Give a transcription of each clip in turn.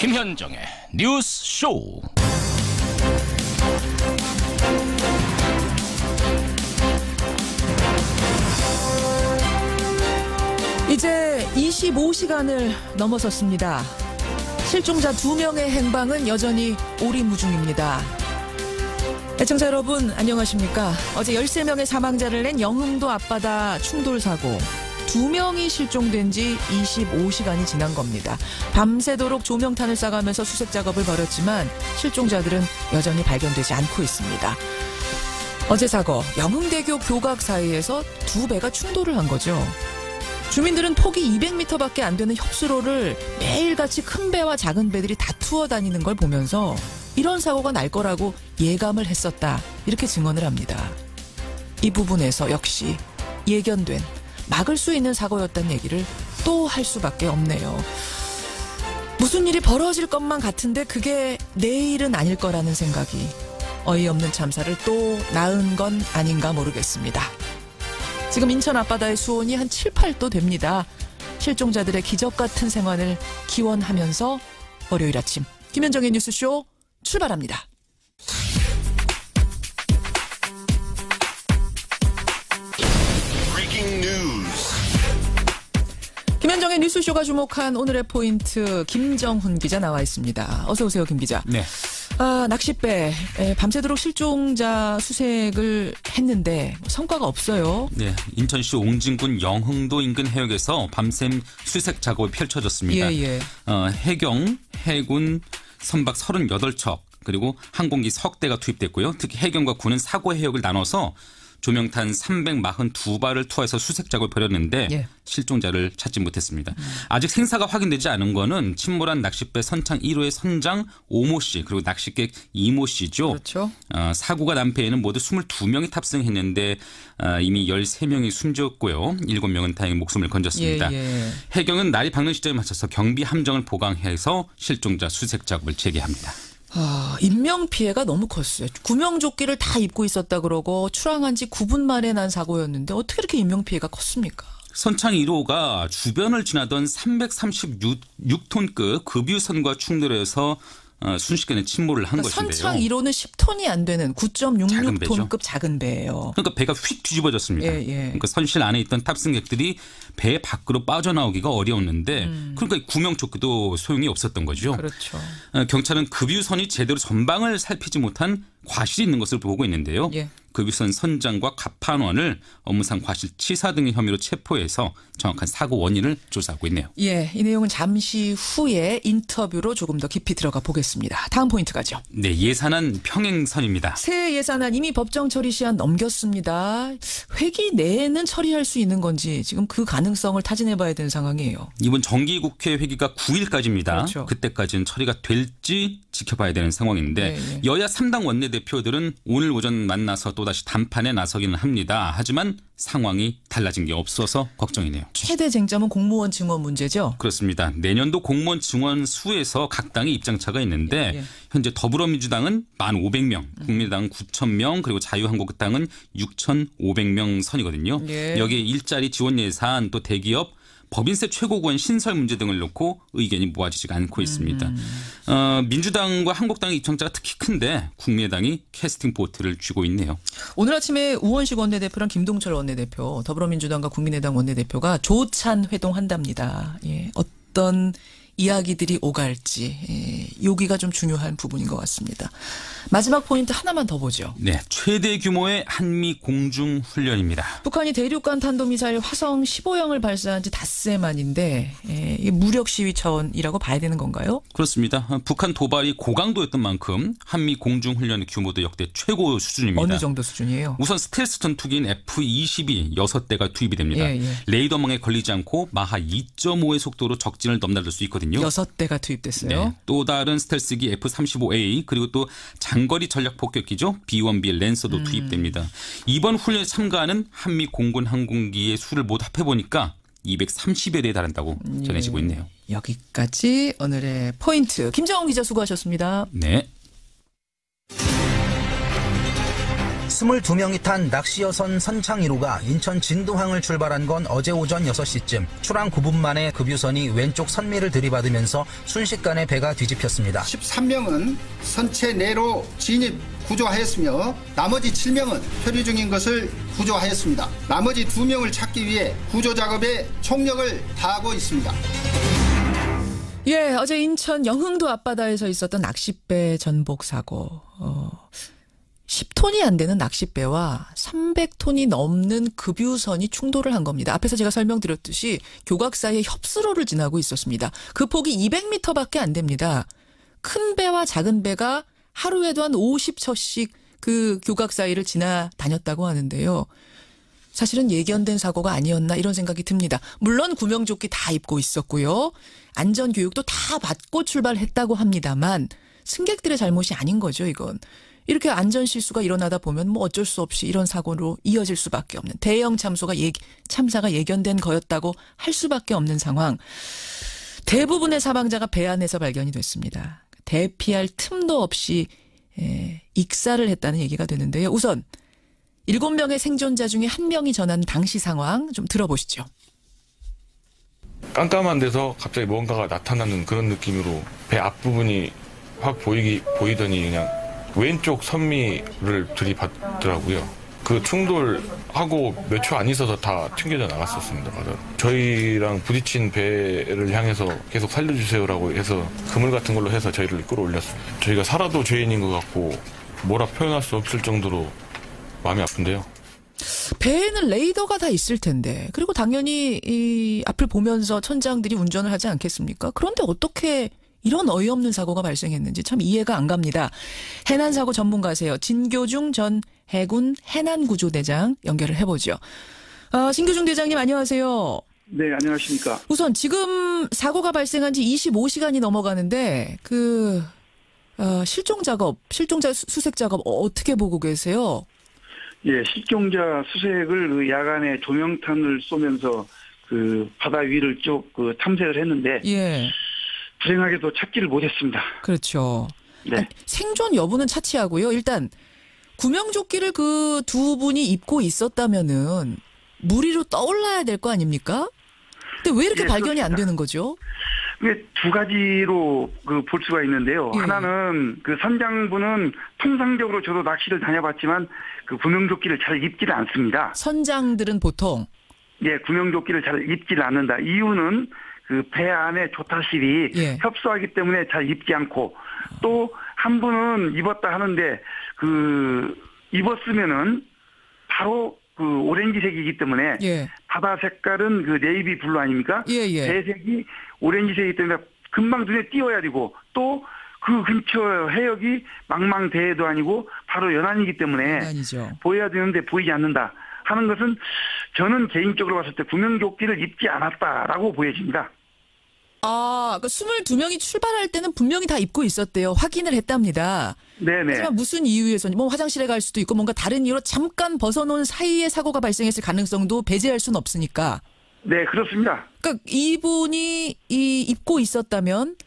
김현정의 뉴스 쇼. 이제 25시간을 넘어섰습니다. 실종자 2명의 행방은 여전히 오리무중입니다. 애청자 여러분 안녕하십니까? 어제 13명의 사망자를 낸 영흥도 앞바다 충돌사고 2명이 실종된 지 25시간이 지난 겁니다. 밤새도록 조명탄을 쏴가면서 수색 작업을 벌였지만 실종자들은 여전히 발견되지 않고 있습니다. 어제 사고 영흥대교 교각 사이에서 2배가 충돌을 한 거죠. 주민들은 폭이 200m밖에 안 되는 협수로를 매일같이 큰 배와 작은 배들이 다투어 다니는 걸 보면서 이런 사고가 날 거라고 예감을 했었다. 이렇게 증언을 합니다. 이 부분에서 역시 예견된 막을 수 있는 사고였다는 얘기를 또 할 수밖에 없네요. 무슨 일이 벌어질 것만 같은데 그게 내일은 아닐 거라는 생각이 어이없는 참사를 또 낳은 건 아닌가 모르겠습니다. 지금 인천 앞바다의 수온이 한 7, 8도 됩니다. 실종자들의 기적 같은 생활을 기원하면서 월요일 아침 김현정의 뉴스쇼 출발합니다. 김현정의 뉴스쇼가 주목한 오늘의 포인트 김정훈 기자 나와 있습니다. 어서 오세요, 김 기자. 네. 낚싯배 밤새도록 실종자 수색을 했는데 성과가 없어요. 네, 인천시 옹진군 영흥도 인근 해역에서 밤샘 수색 작업이 펼쳐졌습니다. 예. 해경, 해군, 선박 38척 그리고 항공기 석 대가 투입됐고요. 특히 해경과 군은 사고 해역을 나눠서 조명탄 342발을 투하해서 수색 작업을 벌였는데 실종자를 찾지 못했습니다. 아직 생사가 확인되지 않은 거는 침몰한 낚싯배 선창 1호의 선장 오모 씨 그리고 낚싯객 이모 씨죠. 그렇죠. 사고가 난 배에는 모두 22명이 탑승했는데 이미 13명이 숨졌고요. 7명은 다행히 목숨을 건졌습니다. 해경은 날이 밝는 시점에 맞춰서 경비 함정을 보강해서 실종자 수색 작업을 재개합니다. 인명피해가 너무 컸어요. 구명조끼를 다 입고 있었다 그러고 출항한 지 9분 만에 난 사고였는데 어떻게 이렇게 인명피해가 컸습니까? 선창 1호가 주변을 지나던 336톤급 급유선과 충돌해서 순식간에 침몰을 한 것인데요. 선창 1호는 10톤이 안 되는 9.66톤급 작은 배예요. 그러니까 배가 휙 뒤집어졌습니다. 그러니까 선실 안에 있던 탑승객들이 배 밖으로 빠져나오기가 어려웠는데 그러니까 구명조끼도 소용이 없었던 거죠. 그렇죠. 경찰은 급유선이 제대로 전방을 살피지 못한 과실이 있는 것을 보고 있는데요. 급유선 선장과 갑판원을 업무상 과실치사 등의 혐의로 체포해서 정확한 사고 원인을 조사하고 있네요. 이 내용은 잠시 후에 인터뷰로 조금 더 깊이 들어가 보겠습니다. 다음 포인트 가죠. 네, 예산안 평행선입니다. 새 예산안 이미 법정 처리 시한 넘겼습니다. 회기 내에는 처리할 수 있는 건지 지금 그 가능성을 타진해봐야 되는 상황이에요. 이번 정기국회 회기가 9일까지입니다. 그렇죠. 그때까지는 처리가 될지 지켜봐야 되는 상황인데 여야 3당 원내대표들은 오늘 오전 만나서 또다시 단판에 나서기는 합니다. 하지만 상황이 달라진 게 없어서 걱정이네요. 최대 쟁점은 공무원 증원 문제죠? 그렇습니다. 내년도 공무원 증원 수에서 각 당의 입장차가 있는데 현재 더불어민주당은 1,500명, 국민의당은 9,000명 그리고 자유한국당은 6,500명 선이거든요. 여기에 일자리 지원 예산 또 대기업 법인세 최고구원 신설 문제 등을 놓고 의견이 모아지지가 않고 있습니다. 민주당과 한국당의 입장차가 특히 큰데 국민의당이 캐스팅 보트를 쥐고 있네요. 오늘 아침에 우원식 원내대표랑 김동철 원내대표, 더불어민주당과 국민의당 원내대표가 조찬 회동한답니다. 어떤 이야기들이 오갈지 여기가 좀 중요한 부분인 것 같습니다. 마지막 포인트 하나만 더 보죠. 네, 최대 규모의 한미 공중 훈련입니다. 북한이 대륙간 탄도미사일 화성 15형을 발사한 지 닷새 만인데 무력 시위 차원이라고 봐야 되는 건가요? 그렇습니다. 북한 도발이 고강도였던 만큼 한미 공중 훈련의 규모도 역대 최고 수준입니다. 어느 정도 수준이에요? 우선 스텔스 전투기인 F-22 6대가 투입이 됩니다. 레이더망에 걸리지 않고 마하 2.5의 속도로 적진을 넘나들 수 있거든요. 6대가 투입됐어요. 또 다른 스텔스기 F-35A 그리고 또 장거리 전략 폭격기죠. B-1B 랜서도 투입됩니다. 이번 훈련에 참가하는 한미 공군 항공기의 수를 모두 합해보니까 230여 대에 달한다고 전해지고 있네요. 여기까지 오늘의 포인트. 김정훈 기자 수고하셨습니다. 네. 22명이 탄 낚시여선 선창 1호가 인천 진도항을 출발한 건 어제 오전 6시쯤 출항 9분 만에 급유선이 왼쪽 선미를 들이받으면서 순식간에 배가 뒤집혔습니다. 13명은 선체 내로 진입 구조하였으며 나머지 7명은 표류 중인 것을 구조하였습니다. 나머지 2명을 찾기 위해 구조 작업에 총력을 다하고 있습니다. 예, 어제 인천 영흥도 앞바다에서 있었던 낚싯배 전복 사고. 10톤이 안 되는 낚싯배와 300톤이 넘는 급유선이 충돌을 한 겁니다. 앞에서 제가 설명드렸듯이 교각 사이에 협수로를 지나고 있었습니다. 그 폭이 200m밖에 안 됩니다. 큰 배와 작은 배가 하루에도 한 50척씩 그 교각 사이를 지나다녔다고 하는데요. 사실은 예견된 사고가 아니었나 이런 생각이 듭니다. 물론 구명조끼 다 입고 있었고요. 안전교육도 다 받고 출발했다고 합니다만 승객들의 잘못이 아닌 거죠, 이건. 이렇게 안전 실수가 일어나다 보면 뭐 어쩔 수 없이 이런 사고로 이어질 수밖에 없는 대형 참사가 예견된 거였다고 할 수밖에 없는 상황. 대부분의 사망자가 배 안에서 발견이 됐습니다. 대피할 틈도 없이 익사를 했다는 얘기가 되는데요. 우선 7명의 생존자 중에 1명이 전한 당시 상황 좀 들어보시죠. 깜깜한 데서 갑자기 뭔가가 나타나는 그런 느낌으로 배 앞부분이 확 보이더니 그냥 왼쪽 선미를 들이받더라고요. 그 충돌하고 몇 초 안 있어서 다 튕겨져 나갔었습니다. 맞아요. 저희랑 부딪힌 배를 향해서 계속 살려주세요라고 해서 그물 같은 걸로 해서 저희를 끌어올렸습니다. 저희가 살아도 죄인인 것 같고 뭐라 표현할 수 없을 정도로 마음이 아픈데요. 배에는 레이더가 다 있을 텐데 그리고 당연히 이 앞을 보면서 천장들이 운전을 하지 않겠습니까? 그런데 어떻게 이런 어이없는 사고가 발생했는지 참 이해가 안 갑니다. 해난사고 전문가세요. 진교중 전 해군 해난구조대장 연결을 해보죠. 진교중 대장님 안녕하세요. 네, 안녕하십니까. 우선 지금 사고가 발생한 지 25시간이 넘어가는데 실종자 수색 작업 어떻게 보고 계세요? 예, 실종자 수색을 그 야간에 조명탄을 쏘면서 그 바다 위를 쭉 그 탐색을 했는데 예. 불행하게도 찾지를 못했습니다. 그렇죠. 네. 아니, 생존 여부는 차치하고요. 일단 구명조끼를 그 두 분이 입고 있었다면은 물 위로 떠올라야 될 거 아닙니까? 근데 왜 이렇게 예, 발견이 그렇습니다. 안 되는 거죠? 이게 두 가지로 그 볼 수가 있는데요. 예. 하나는 그 선장분은 통상적으로 저도 낚시를 다녀봤지만 그 구명조끼를 잘 입지를 않습니다. 선장들은 보통 예, 구명조끼를 잘 입지를 않는다. 이유는 그 배 안에 조타실이 예. 협소하기 때문에 잘 입지 않고 또 한 분은 입었다 하는데 그 입었으면은 바로 그 오렌지색이기 때문에 예. 바다 색깔은 그 네이비 블루 아닙니까? 예. 배색이 오렌지색이기 때문에 금방 눈에 띄어야 되고 또 그 근처 해역이 망망대해도 아니고 바로 연안이기 때문에 아니죠. 보여야 되는데 보이지 않는다 하는 것은 저는 개인적으로 봤을 때 구명조끼를 입지 않았다라고 보여집니다. 그 22명이 출발할 때는 분명히 다 입고 있었대요. 확인을 했답니다. 네네. 하지만 무슨 이유에서는 뭐 화장실에 갈 수도 있고 뭔가 다른 이유로 잠깐 벗어놓은 사이에 사고가 발생했을 가능성도 배제할 수는 없으니까. 네, 그렇습니다. 그러니까 이분이 입고 있었다면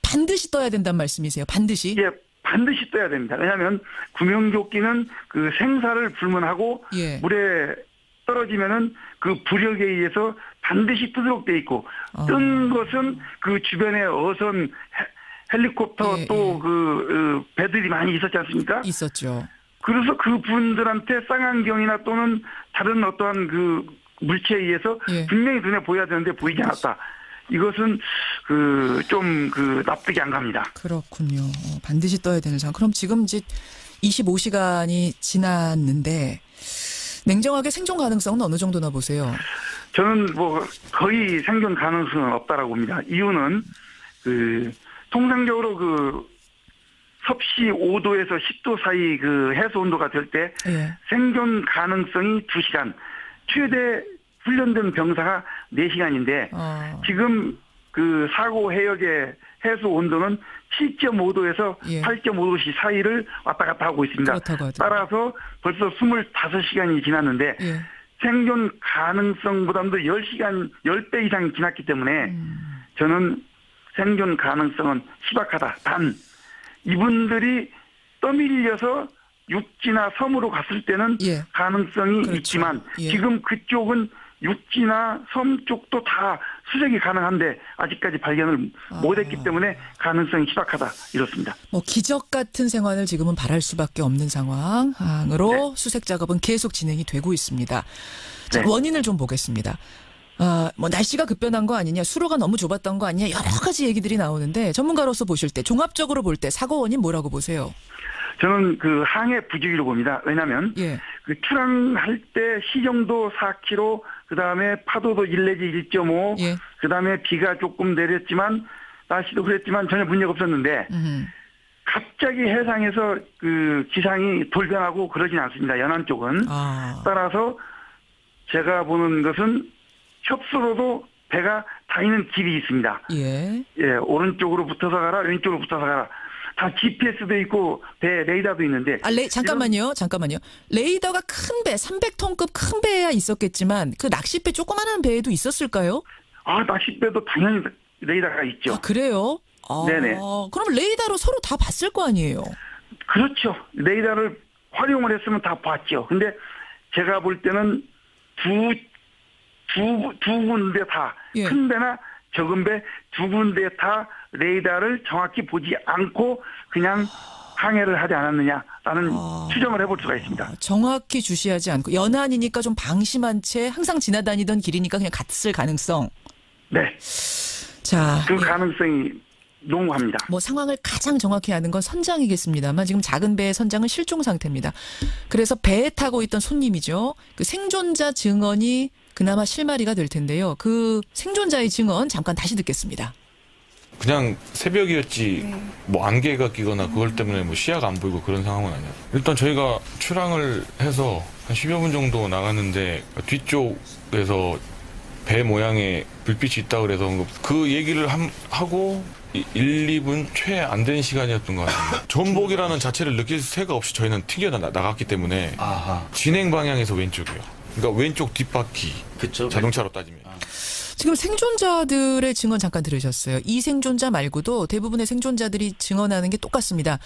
반드시 떠야 된다는 말씀이세요. 반드시. 예, 반드시 떠야 됩니다. 왜냐하면 구명조끼는 그 생사를 불문하고 예. 물에 떨어지면은 그 부력에 의해서 반드시 뜨도록 돼 있고 뜬 것은 그 주변에 어선 헬리콥터 예, 또 그 배들이 많이 있었지 않습니까? 있었죠. 그래서 그 분들한테 쌍안경이나 또는 다른 어떠한 그 물체에 의해서 예. 분명히 눈에 보여야 되는데 보이지 않았다. 이것은 좀 납득이 안 갑니다. 그렇군요. 반드시 떠야 되는 상황. 그럼 지금 이제 25시간이 지났는데 냉정하게 생존 가능성은 어느 정도나 보세요? 저는 뭐 거의 생존 가능성은 없다라고 봅니다. 이유는 그 통상적으로 그 섭씨 5도에서 10도 사이 그 해수 온도가 될 때 예. 생존 가능성이 2시간, 최대 훈련된 병사가 4시간인데 지금 그 사고 해역의 해수 온도는 7.5도에서 예. 8.5도씨 사이를 왔다 갔다 하고 있습니다. 그렇다고 하더라고요. 따라서 벌써 25시간이 지났는데 예. 생존 가능성보다도 10배 이상 지났기 때문에 저는 생존 가능성은 희박하다. 단 이분들이 떠밀려서 육지나 섬으로 갔을 때는 예. 가능성이 그렇죠. 있지만 예. 지금 그쪽은 육지나 섬 쪽도 다 수색이 가능한데 아직까지 발견을 못했기 때문에 가능성이 희박하다 이렇습니다. 뭐 기적 같은 생활을 지금은 바랄 수밖에 없는 상황으로 네. 수색 작업은 계속 진행이 되고 있습니다. 자, 네. 원인을 좀 보겠습니다. 뭐 날씨가 급변한 거 아니냐, 수로가 너무 좁았던 거 아니냐, 여러 가지 얘기들이 나오는데 전문가로서 보실 때 종합적으로 볼 때 사고 원인 뭐라고 보세요? 저는 그 항해 부족이라고 봅니다. 왜냐하면 예. 그 출항할 때 시정도 4km, 그 다음에 파도도 1 내지 1.5, 예. 그 다음에 비가 조금 내렸지만 날씨도 그랬지만 전혀 문제가 없었는데 갑자기 해상에서 그 기상이 돌변하고 그러진 않습니다. 연안 쪽은. 따라서 제가 보는 것은 협수로도 배가 다니는 길이 있습니다. 예. 예, 오른쪽으로 붙어서 가라, 왼쪽으로 붙어서 가라. 다 GPS도 있고 배 레이더도 있는데. 잠깐만요. 레이더가 큰 배, 300톤급 큰 배야 있었겠지만 그 낚싯배 조그마한 배에도 있었을까요? 낚싯배도 당연히 레이더가 있죠. 그래요? 네네. 그럼 레이더로 서로 다 봤을 거 아니에요? 그렇죠. 레이더를 활용을 했으면 다 봤죠. 근데 제가 볼 때는 두 군데 다, 예. 큰 배나 적은 배 두 군데 다 레이더를 정확히 보지 않고 그냥 항해를 하지 않았느냐라는 추정을 해볼 수가 있습니다. 정확히 주시하지 않고 연안이니까 좀 방심한 채 항상 지나다니던 길이니까 그냥 갔을 가능성. 네. 자, 그 가능성이 농후합니다. 뭐 상황을 가장 정확히 아는 건 선장이겠습니다만 지금 작은 배의 선장은 실종 상태입니다. 그래서 배에 타고 있던 손님이죠. 그 생존자 증언이 그나마 실마리가 될 텐데요. 그 생존자의 증언 잠깐 다시 듣겠습니다. 그냥 새벽이었지 뭐 안개가 끼거나 그걸 때문에 뭐 시야가 안 보이고 그런 상황은 아니에요. 일단 저희가 출항을 해서 한 10여 분 정도 나갔는데 뒤쪽에서 배 모양의 불빛이 있다고 그래서 그 얘기를 하고 1, 2분 채 안 된 시간이었던 것 같습니다. 전복이라는 자체를 느낄 새가 없이 저희는 튕겨 나갔기 때문에 진행 방향에서 왼쪽이요. 그러니까 왼쪽 뒷바퀴. 그쵸, 자동차로 따지면. 지금 생존자들의 증언 잠깐 들으셨어요. 이 생존자 말고도 대부분의 생존자들이 증언하는 게 똑같습니다.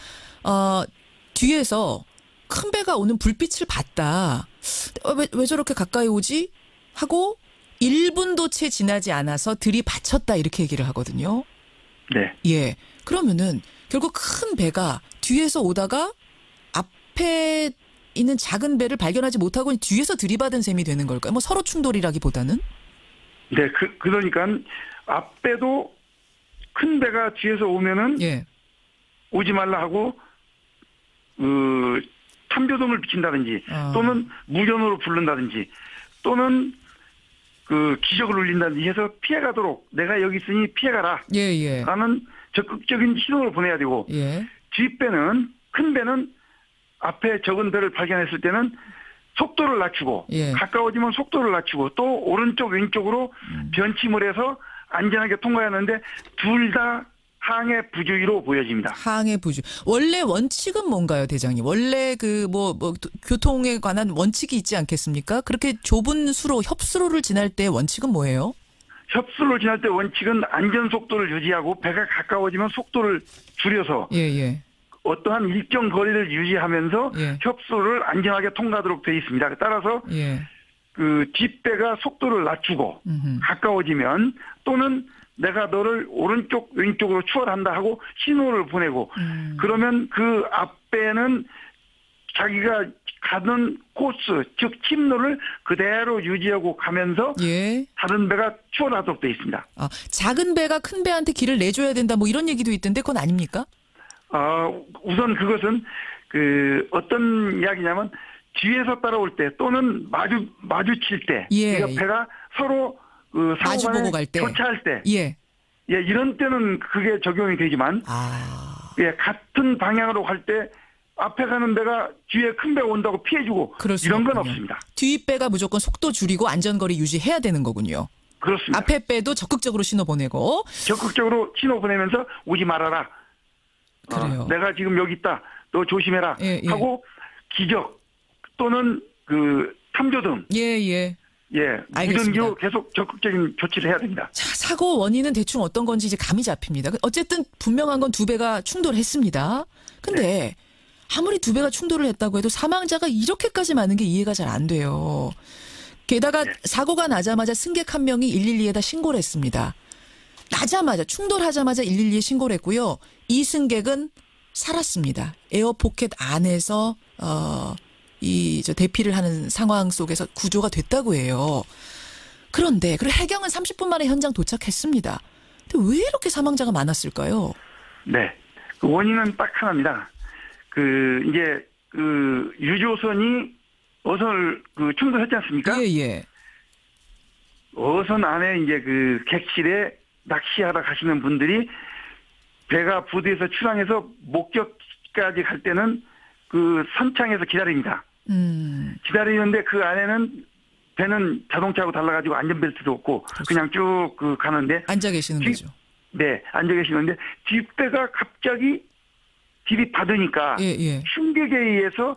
뒤에서 큰 배가 오는 불빛을 봤다. 왜 저렇게 가까이 오지? 하고 1분도 채 지나지 않아서 들이받쳤다 이렇게 얘기를 하거든요. 네. 예. 그러면은 결국 큰 배가 뒤에서 오다가 앞에 있는 작은 배를 발견하지 못하고 뒤에서 들이받은 셈이 되는 걸까요? 뭐 서로 충돌이라기보다는? 네, 그러니까 앞배도 큰 배가 뒤에서 오면은 예. 오지 말라 하고 탐조등을 비친다든지 또는 무전으로 부른다든지 또는 기적을 울린다든지 해서 피해가도록 내가 여기 있으니 피해가라. 예. 라는 적극적인 신호를 보내야 되고 예. 뒷배는 큰 배는 앞에 적은 배를 발견했을 때는 속도를 낮추고 예. 가까워지면 속도를 낮추고 또 오른쪽 왼쪽으로 변침을 해서 안전하게 통과하는데 둘 다 항해 부주의로 보여집니다. 항해 부주. 원래 원칙은 뭔가요, 대장님? 원래 교통에 관한 원칙이 있지 않겠습니까? 그렇게 좁은 수로 협수로를 지날 때 원칙은 뭐예요? 협수로를 지날 때 원칙은 안전 속도를 유지하고 배가 가까워지면 속도를 줄여서 예. 어떠한 일정 거리를 유지하면서 예. 협수를 안전하게 통과하도록 되어 있습니다. 따라서 뒷배가 속도를 낮추고 가까워지면 또는 내가 너를 오른쪽 왼쪽으로 추월한다 하고 신호를 보내고 그러면 그 앞배는 자기가 가는 코스 즉 침로를 그대로 유지하고 가면서 다른 배가 추월하도록 되어 있습니다. 작은 배가 큰 배한테 길을 내줘야 된다 뭐 이런 얘기도 있던데 그건 아닙니까? 우선 그것은 어떤 이야기냐면 뒤에서 따라올 때 또는 마주칠 때 그러니까 배가 서로 마주보고 갈 때 교차할 때 이런 때는 그게 적용이 되지만 같은 방향으로 갈 때 앞에 가는 배가 뒤에 큰 배가 온다고 피해주고 이런 건 없습니다. 뒷배가 무조건 속도 줄이고 안전거리 유지해야 되는 거군요. 그렇습니다. 앞에 배도 적극적으로 신호 보내고 적극적으로 신호 보내면서 오지 말아라. 그래요. 내가 지금 여기 있다. 너 조심해라. 하고 기적 또는 탐조등. 무전기로 계속 적극적인 조치를 해야 됩니다. 자, 사고 원인은 대충 어떤 건지 이제 감이 잡힙니다. 어쨌든 분명한 건 두 배가 충돌했습니다. 근데 아무리 두 배가 충돌을 했다고 해도 사망자가 이렇게까지 많은 게 이해가 잘 안 돼요. 게다가 사고가 나자마자 승객 한 명이 112에다 신고를 했습니다. 나자마자 충돌하자마자 112에 신고를 했고요. 이 승객은 살았습니다. 에어포켓 안에서 대피를 하는 상황 속에서 구조가 됐다고 해요. 그런데 그리고 해경은 30분 만에 현장 도착했습니다. 근데 왜 이렇게 사망자가 많았을까요? 네, 그 원인은 딱 하나입니다. 이제 유조선이 어선을 충돌했지 않습니까? 예. 어선 안에 이제 객실에 낚시하러 가시는 분들이 배가 부두에서 출항해서 목적까지 갈 때는 선창에서 기다립니다. 기다리는데 그 안에는 배는 자동차하고 달라가지고 안전벨트도 없고 그렇죠. 그냥 쭉 가는데 앉아 계시는 거죠. 네, 앉아 계시는데 뒷배가 갑자기 들이받으니까 충격에 의해서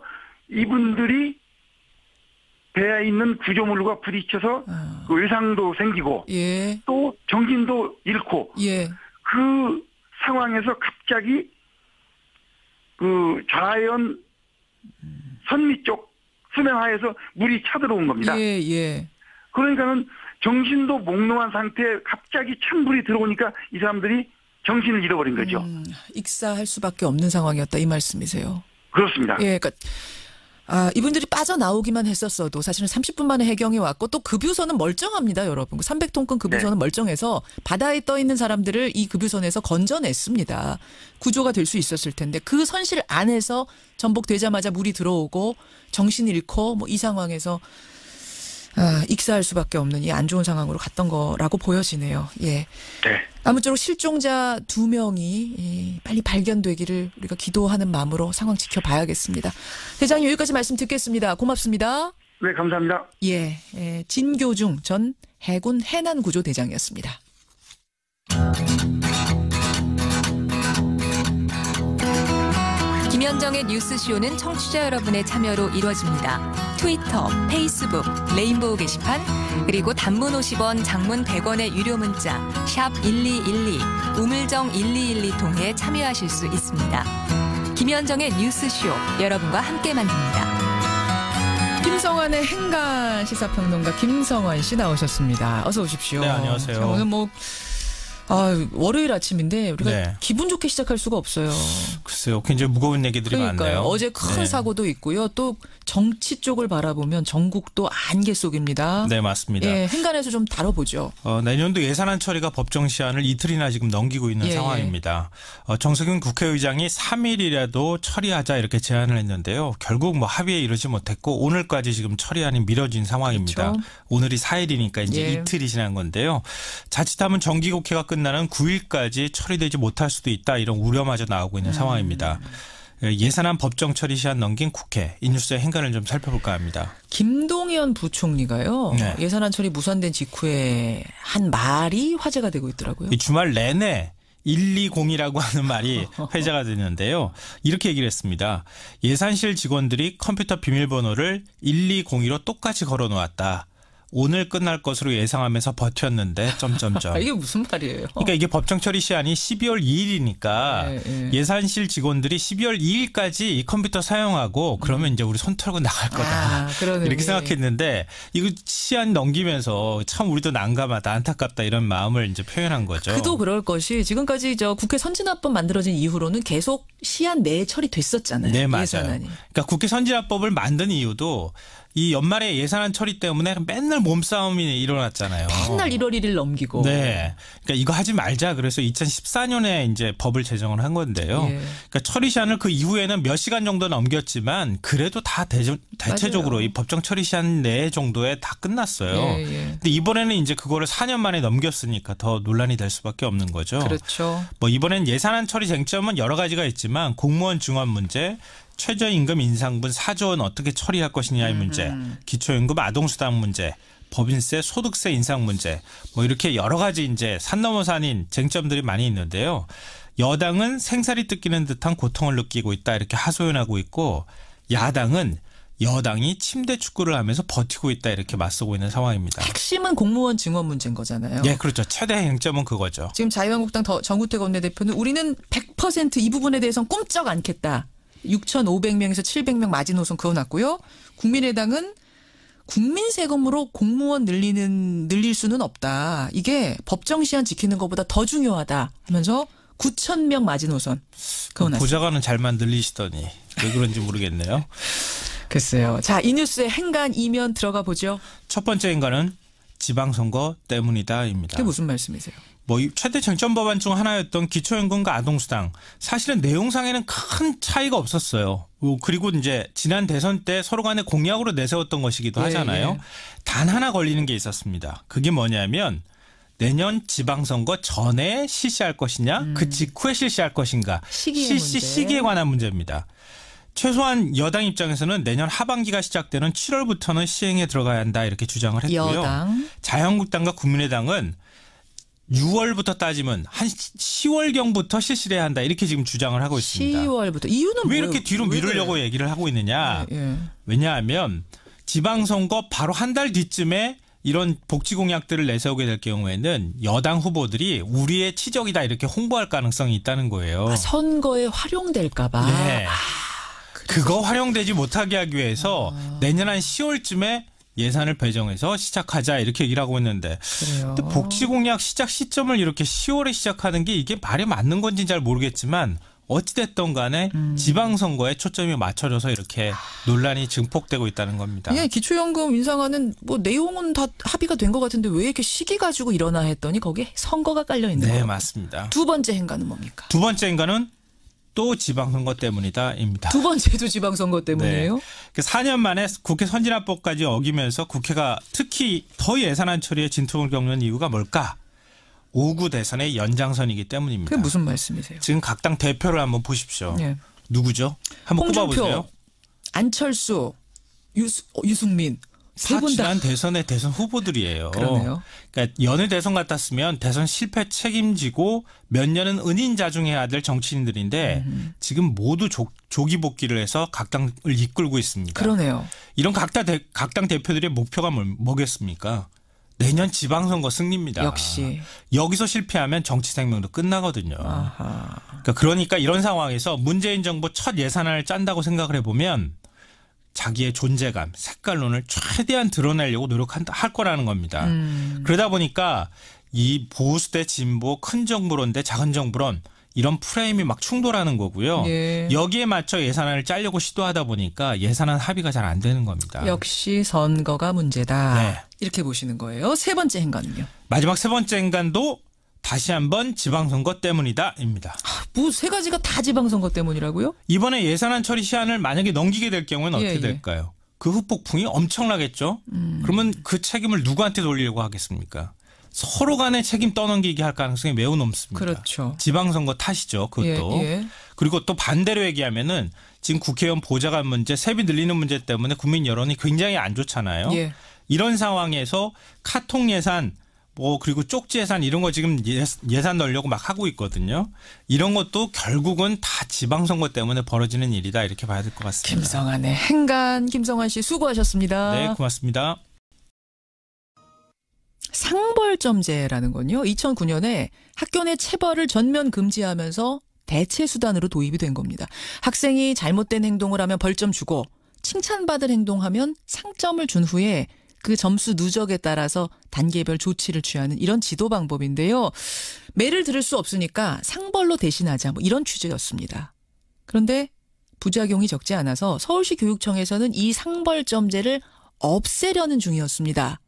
이분들이 배에 있는 구조물과 부딪혀서 외상도 생기고 또 정신도 잃고 그 상황에서 갑자기 좌연 선미 쪽 수면하에서 물이 차들어온 겁니다. 그러니까는 정신도 몽롱한 상태에 갑자기 찬물이 들어오니까 이 사람들이 정신을 잃어버린 거죠. 익사할 수밖에 없는 상황이었다 이 말씀이세요. 그렇습니다. 그러니까 이분들이 빠져나오기만 했었어도 사실은 30분 만에 해경이 왔고 또 급유선은 멀쩡합니다, 여러분. 300톤급 급유선은 멀쩡해서 바다에 떠 있는 사람들을 이 급유선에서 건져냈습니다. 구조가 될 수 있었을 텐데 그 선실 안에서 전복되자마자 물이 들어오고 정신 잃고 이 상황에서 익사할 수밖에 없는 이 안 좋은 상황으로 갔던 거라고 보여지네요. 아무쪼록 실종자 2명이 빨리 발견되기를 우리가 기도하는 마음으로 상황 지켜봐야겠습니다. 대장님 여기까지 말씀 듣겠습니다. 고맙습니다. 네, 감사합니다. 진교중 전 해군 해난구조대장이었습니다. 김현정의 뉴스쇼는 청취자 여러분의 참여로 이루어집니다. 트위터, 페이스북, 레인보우 게시판, 그리고 단문 50원, 장문 100원의 유료 문자 샵 1212, 우물정 1212 통해 참여하실 수 있습니다. 김현정의 뉴스쇼, 여러분과 함께 만듭니다. 김성환의 행간 시사평론가 김성환 씨 나오셨습니다. 어서 오십시오. 네, 안녕하세요. 자, 오늘 월요일 아침인데 우리가 기분 좋게 시작할 수가 없어요. 글쎄요. 굉장히 무거운 얘기들이 많네요. 어제 큰 사고도 있고요. 또 정치 쪽을 바라보면 전국도 안개 속입니다. 네, 맞습니다. 행간에서 좀 다뤄보죠. 내년도 예산안 처리가 법정 시한을 이틀이나 지금 넘기고 있는 상황입니다. 정석윤 국회의장이 3일이라도 처리하자 이렇게 제안을 했는데요. 결국 합의에 이르지 못했고 오늘까지 지금 처리안이 미뤄진 상황입니다. 그렇죠. 오늘이 4일이니까 이제 이틀이 지난 건데요. 자칫하면 정기국회가 끝나는 9일까지 처리되지 못할 수도 있다 이런 우려마저 나오고 있는 상황입니다. 예산안 법정 처리 시한 넘긴 국회. 이 뉴스의 행간을 좀 살펴볼까 합니다. 김동연 부총리가요. 예산안 처리 무산된 직후에 한 말이 화제가 되고 있더라고요. 이 주말 내내 120이라고 하는 말이 회자가 되는데요. 이렇게 얘기를 했습니다. 예산실 직원들이 컴퓨터 비밀번호를 1202로 똑같이 걸어놓았다. 오늘 끝날 것으로 예상하면서 버텼는데 이게 무슨 말이에요? 그러니까 이게 법정 처리 시한이 12월 2일이니까 예산실 직원들이 12월 2일까지 이 컴퓨터 사용하고 그러면 이제 우리 손 털고 나갈 거다. 이렇게 생각했는데 이거 시한 넘기면서 참 우리도 난감하다, 안타깝다 이런 마음을 이제 표현한 거죠. 그도 그럴 것이 지금까지 국회 선진화법 만들어진 이후로는 계속 시한 내에 처리됐었잖아요. 네, 맞아요. 예산안이. 그러니까 국회 선진화법을 만든 이유도 이 연말에 예산안 처리 때문에 맨날 몸싸움이 일어났잖아요. 맨날 1월 1일 넘기고. 네. 그러니까 이거 하지 말자. 그래서 2014년에 이제 법을 제정을 한 건데요. 그러니까 처리 시한을 그 이후에는 몇 시간 정도 넘겼지만 그래도 다 대체적으로 맞아요. 이 법정 처리 시한 내 정도에 다 끝났어요. 근데 이번에는 이제 그거를 4년 만에 넘겼으니까 더 논란이 될 수밖에 없는 거죠. 그렇죠. 이번엔 예산안 처리 쟁점은 여러 가지가 있지만 공무원 증원 문제, 최저임금 인상분 4조 원 어떻게 처리할 것이냐의 문제, 기초임금 아동수당 문제, 법인세, 소득세 인상 문제, 이렇게 여러 가지 이제 산 넘어 산인 쟁점들이 많이 있는데요. 여당은 생사리 뜯기는 듯한 고통을 느끼고 있다 이렇게 하소연하고 있고, 야당은 여당이 침대 축구를 하면서 버티고 있다 이렇게 맞서고 있는 상황입니다. 핵심은 공무원 증원 문제인 거잖아요. 네, 그렇죠. 최대 쟁점은 그거죠. 지금 자유한국당 정구택 원내대표는 우리는 100% 이 부분에 대해서는 꼼짝 않겠다. 6,500명에서 700명 마지노선 그어놨고요. 국민의당은 국민 세금으로 공무원 늘릴 수는 없다. 이게 법정 시한 지키는 것보다 더 중요하다 하면서 9,000명 마지노선 그어놨습니다. 보좌관은 잘만 늘리시더니 왜 그런지 모르겠네요. 글쎄요. 자, 이 뉴스의 행간 이면 들어가 보죠. 첫 번째 행간은 지방선거 때문이다입니다. 그게 무슨 말씀이세요? 최대 쟁점 법안 중 하나였던 기초연금과 아동수당. 사실은 내용상에는 큰 차이가 없었어요. 그리고 이제 지난 대선 때 서로 간에 공약으로 내세웠던 것이기도 하잖아요. 예. 단 하나 걸리는 게 있었습니다. 그게 뭐냐면 내년 지방선거 전에 실시할 것이냐, 그 직후에 실시할 것인가. 시기에 관한 문제입니다. 최소한 여당 입장에서는 내년 하반기가 시작되는 7월부터는 시행에 들어가야 한다 이렇게 주장을 했고요. 여당. 자유한국당과 국민의당은 6월부터 따지면 한 10월경부터 실시를 해야 한다 이렇게 지금 주장을 하고 있습니다. 10월부터. 이유는 왜 이렇게 뒤로 미루려고 얘기를 하고 있느냐. 왜냐하면 지방선거 바로 한 달 뒤쯤에 이런 복지 공약들을 내세우게 될 경우에는 여당 후보들이 우리의 치적이다 이렇게 홍보할 가능성이 있다는 거예요. 선거에 활용될까 봐. 네. 그거 활용되지 못하게 하기 위해서 내년 한 10월쯤에 예산을 배정해서 시작하자 이렇게 얘기를 하고 있는데 근데 복지공약 시작 시점을 이렇게 10월에 시작하는 게 이게 말이 맞는 건지는 잘 모르겠지만 어찌됐든 간에 지방선거에 초점이 맞춰져서 이렇게 논란이 증폭되고 있다는 겁니다. 예, 기초연금 인상하는 뭐 내용은 다 합의가 된 것 같은데 왜 이렇게 시기 가지고 일어나 했더니 거기에 선거가 깔려 있는 거예요. 네, 맞습니다. 두 번째 행간은 뭡니까? 두 번째 행간은 또 지방선거 때문이다입니다. 두 번째도 지방선거 때문이에요? 네. 4년 만에 국회 선진화법까지 어기면서 국회가 특히 더 예산안 처리에 진통을 겪는 이유가 뭘까? 5구 대선의 연장선이기 때문입니다. 그게 무슨 말씀이세요? 지금 각 당 대표를 한번 보십시오. 네. 누구죠? 한번 홍준표, 꼽아보세요. 안철수, 유승민. 세 분 다. 지난 대선의 대선 후보들이에요. 그러네요. 그러니까 연일 대선 같았으면 대선 실패 책임지고 몇 년은 은인자중해야 될 정치인들인데 지금 모두 조기 복귀를 해서 각 당을 이끌고 있습니다. 그러네요. 이런 각 당 대표들의 목표가 뭐겠습니까? 내년 지방선거 승리입니다. 역시. 여기서 실패하면 정치 생명도 끝나거든요. 그러니까 이런 상황에서 문재인 정부 첫 예산안을 짠다고 생각을 해보면 자기의 존재감, 색깔론을 최대한 드러내려고 할 거라는 겁니다. 그러다 보니까 이 보수 대 진보, 큰 정부론 대 작은 정부론 이런 프레임이 막 충돌하는 거고요. 예. 여기에 맞춰 예산안을 짜려고 시도하다 보니까 예산안 합의가 잘 안 되는 겁니다. 역시 선거가 문제다. 네. 이렇게 보시는 거예요. 세 번째 행간은요? 마지막 세 번째 행간도 다시 한번 지방선거 때문이다입니다. 뭐 세 가지가 다 지방선거 때문이라고요? 이번에 예산안 처리 시한을 만약에 넘기게 될 경우에는 어떻게 예. 될까요? 그 후폭풍이 엄청나겠죠. 그러면 그 책임을 누구한테 돌리려고 하겠습니까? 서로 간에 책임 떠넘기게 할 가능성이 매우 높습니다. 그렇죠. 지방선거 탓이죠. 그것도. 예. 그리고 또 반대로 얘기하면은 지금 국회의원 보좌관 문제, 세비 늘리는 문제 때문에 국민 여론이 굉장히 안 좋잖아요. 예. 이런 상황에서 카통 예산 그리고 쪽지 예산 이런 거 지금 예산 넣으려고 막 하고 있거든요. 이런 것도 결국은 다 지방선거 때문에 벌어지는 일이다 이렇게 봐야 될 것 같습니다. 김성환의 행간, 김성환 씨 수고하셨습니다. 네, 고맙습니다. 상벌점제라는 건요. 2009년에 학교 내 체벌을 전면 금지하면서 대체 수단으로 도입이 된 겁니다. 학생이 잘못된 행동을 하면 벌점 주고 칭찬받을 행동하면 상점을 준 후에 그 점수 누적에 따라서 단계별 조치를 취하는 이런 지도 방법인데요. 매를 들을 수 없으니까 상벌로 대신하자 이런 취지였습니다. 그런데 부작용이 적지 않아서 서울시 교육청에서는 이 상벌점제를 없애려는 중이었습니다.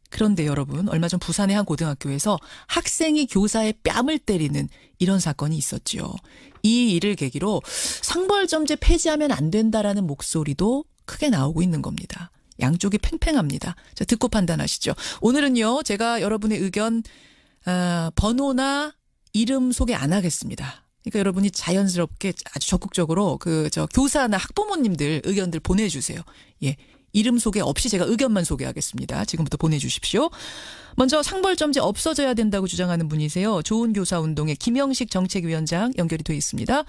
그런데 여러분, 얼마 전 부산의 한 고등학교에서 학생이 교사의 뺨을 때리는 이런 사건이 있었죠. 이 일을 계기로 상벌점제 폐지하면 안 된다라는 목소리도 크게 나오고 있는 겁니다. 양쪽이 팽팽합니다. 자, 듣고 판단하시죠. 오늘은요, 제가 여러분의 의견 번호나 이름 소개 안 하겠습니다. 그러니까 여러분이 자연스럽게 아주 적극적으로 교사나 학부모님들 의견들 보내주세요. 예. 이름 소개 없이 제가 의견만 소개하겠습니다. 지금부터 보내주십시오. 먼저 상벌점제 없어져야 된다고 주장하는 분이세요. 좋은 교사 운동의 김영식 정책위원장 연결이 돼 있습니다.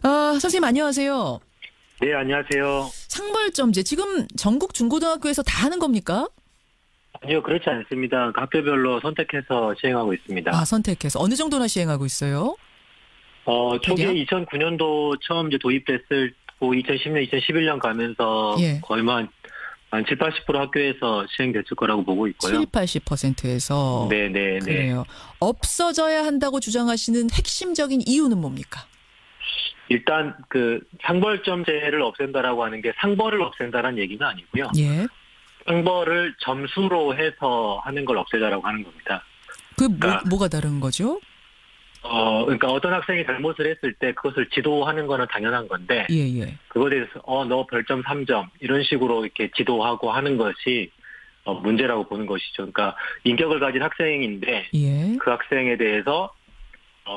선생님 안녕하세요. 네, 안녕하세요. 상벌점제 지금 전국 중고등학교에서 다 하는 겁니까? 아니요, 그렇지 않습니다. 학교별로 선택해서 시행하고 있습니다. 선택해서 어느 정도나 시행하고 있어요? 초기에 2009년도 처음 이제 도입됐을 2010년, 2011년 가면서 예. 거의 한 7, 80% 학교에서 시행됐을 거라고 보고 있고요. 7, 80%에서. 네네. 그래요. 없어져야 한다고 주장하시는 핵심적인 이유는 뭡니까? 일단 그 상벌점제를 없앤다라고 하는 게 상벌을 없앤다라는 얘기는 아니고요. 예. 상벌을 점수로 해서 하는 걸 없애자라고 하는 겁니다. 그러니까 뭐가 다른 거죠? 그러니까 어떤 학생이 잘못을 했을 때 그것을 지도하는 거는 당연한 건데, 예. 그거에 대해서 너 별점 3점 이런 식으로 이렇게 지도하고 하는 것이 문제라고 보는 것이죠. 그러니까 인격을 가진 학생인데 예. 그 학생에 대해서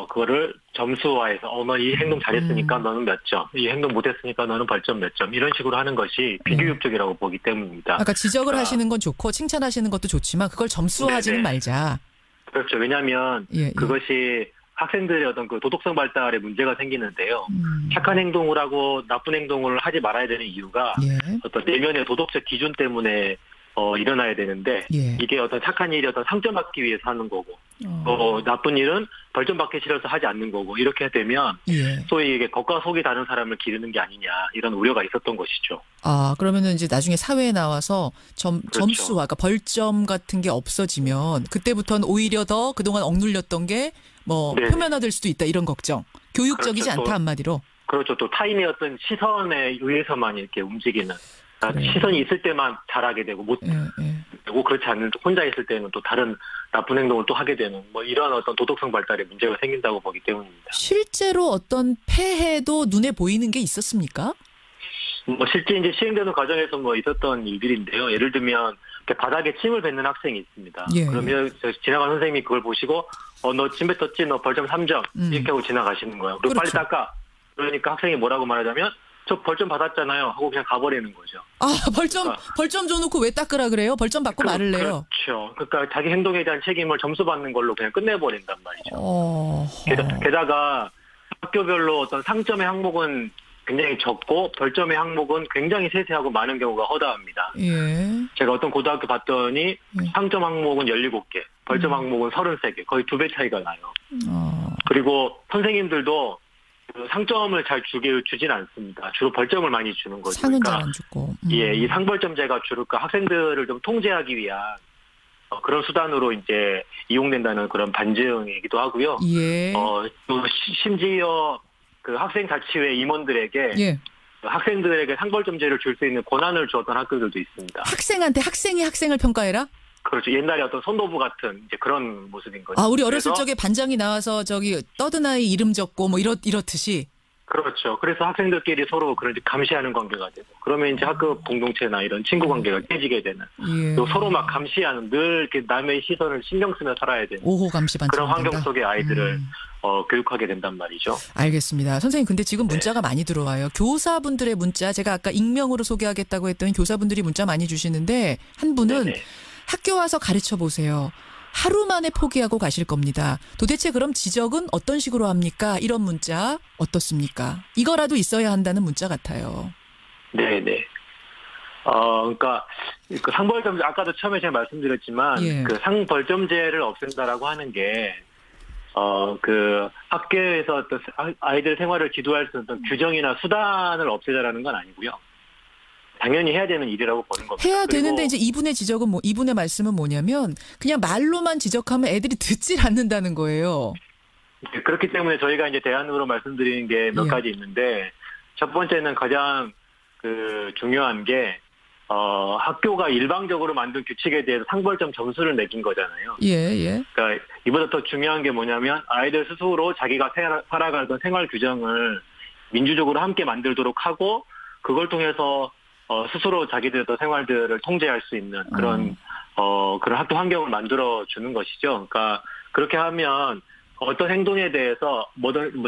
그거를 점수화해서 너 이 행동 잘했으니까 너는 몇 점, 이 행동 못했으니까 너는 벌점 몇 점 이런 식으로 하는 것이 비교육적이라고 보기 때문입니다. 아까 지적을 하시는 건 좋고 칭찬하시는 것도 좋지만 그걸 점수화하지는 말자. 그렇죠. 왜냐하면 그것이 학생들의 어떤 그 도덕성 발달에 문제가 생기는데요. 착한 행동을 하고 나쁜 행동을 하지 말아야 되는 이유가 어떤 내면의 도덕적 기준 때문에 일어나야 되는데 이게 어떤 착한 일이 어떤 상점 받기 위해서 하는 거고 나쁜 일은 벌점 받기 싫어서 하지 않는 거고 이렇게 되면 소위 이게 겉과 속이 다른 사람을 기르는 게 아니냐 이런 우려가 있었던 것이죠. 아 그러면은 이제 나중에 사회에 나와서 점수와 그러니까 벌점 같은 게 없어지면 그때부터는 오히려 더 그동안 억눌렸던 게 표면화될 수도 있다 이런 걱정. 교육적이지 않다 한마디로. 그렇죠. 또 타인의 어떤 시선에 의해서만 이렇게 움직이는. 시선이 있을 때만 잘하게 되고 되고 그렇지 않는 혼자 있을 때는 또 다른 나쁜 행동을 또 하게 되는 이런 어떤 도덕성 발달에 문제가 생긴다고 보기 때문입니다. 실제로 어떤 폐해도 눈에 보이는 게 있었습니까? 실제 이제 시행되는 과정에서 있었던 일들인데요. 예를 들면 바닥에 침을 뱉는 학생이 있습니다. 그러면 지나가는 선생님이 그걸 보시고 너 침 뱉었지? 너 벌점 3점 이렇게 하고 지나가시는 거예요. 그리고 빨리 닦아. 그러니까 학생이 뭐라고 말하자면 저 벌점 받았잖아요 하고 그냥 가버리는 거죠. 벌점 줘놓고 왜 닦으라 그래요? 벌점 받고 말을 해요. 그렇죠. 그러니까 자기 행동에 대한 책임을 점수 받는 걸로 그냥 끝내버린단 말이죠. 게다가 학교별로 어떤 상점의 항목은 굉장히 적고 벌점의 항목은 굉장히 세세하고 많은 경우가 허다합니다. 제가 어떤 고등학교 봤더니 상점 항목은 17개, 벌점 항목은 33개, 거의 2배 차이가 나요. 그리고 선생님들도 상점을 잘 주진 않습니다. 주로 벌점을 많이 주는 거죠. 상은 잘 안 주고. 이 상벌점제가 주로 학생들을 좀 통제하기 위한 그런 수단으로 이제 이용된다는 그런 반증이기도 하고요. 또 심지어 그 학생자치회 임원들에게 학생들에게 상벌점제를 줄 수 있는 권한을 주었던 학교들도 있습니다. 학생한테 학생이 학생을 평가해라? 그렇죠. 옛날에 어떤 선도부 같은 이제 그런 모습인 거죠. 우리 어렸을 적에 반장이 나와서 떠든 아이 이름 적고 이렇듯이. 그렇죠. 그래서 학생들끼리 서로 그런 감시하는 관계가 되고, 그러면 이제 학급 공동체나 이런 친구 관계가 깨지게 되는. 또 서로 막 감시하는, 늘 이렇게 남의 시선을 신경 쓰며 살아야 되는. 오호 감시 반증. 그런 환경 속의 아이들을 교육하게 된단 말이죠. 알겠습니다. 선생님, 근데 지금 문자가 많이 들어와요. 교사분들의 문자, 제가 아까 익명으로 소개하겠다고 했더니 교사분들이 문자 많이 주시는데 한 분은 학교 와서 가르쳐 보세요. 하루 만에 포기하고 가실 겁니다. 도대체 그럼 지적은 어떤 식으로 합니까? 이런 문자 어떻습니까? 이거라도 있어야 한다는 문자 같아요. 네네. 그러니까 그 상벌점제, 아까도 처음에 제가 말씀드렸지만 그 상벌점제를 없앤다라고 하는 게 그 학교에서 어떤 아이들 생활을 지도할 수 있는 어떤 규정이나 수단을 없애자라는 건 아니고요. 당연히 해야 되는 일이라고 보는 겁니다. 해야 되는데 이제 이분의 지적은 이분의 말씀은 뭐냐면 그냥 말로만 지적하면 애들이 듣질 않는다는 거예요. 그렇기 때문에 저희가 이제 대안으로 말씀드리는 게 몇 가지 있는데, 첫 번째는 가장 그 중요한 게 학교가 일방적으로 만든 규칙에 대해서 상벌점 점수를 매긴 거잖아요. 그러니까 이보다 더 중요한 게 뭐냐면 아이들 스스로 자기가 살아가던 생활 규정을 민주적으로 함께 만들도록 하고, 그걸 통해서 스스로 자기들의 생활들을 통제할 수 있는 그런 학교 환경을 만들어 주는 것이죠. 그러니까 그렇게 하면 어떤 행동에 대해서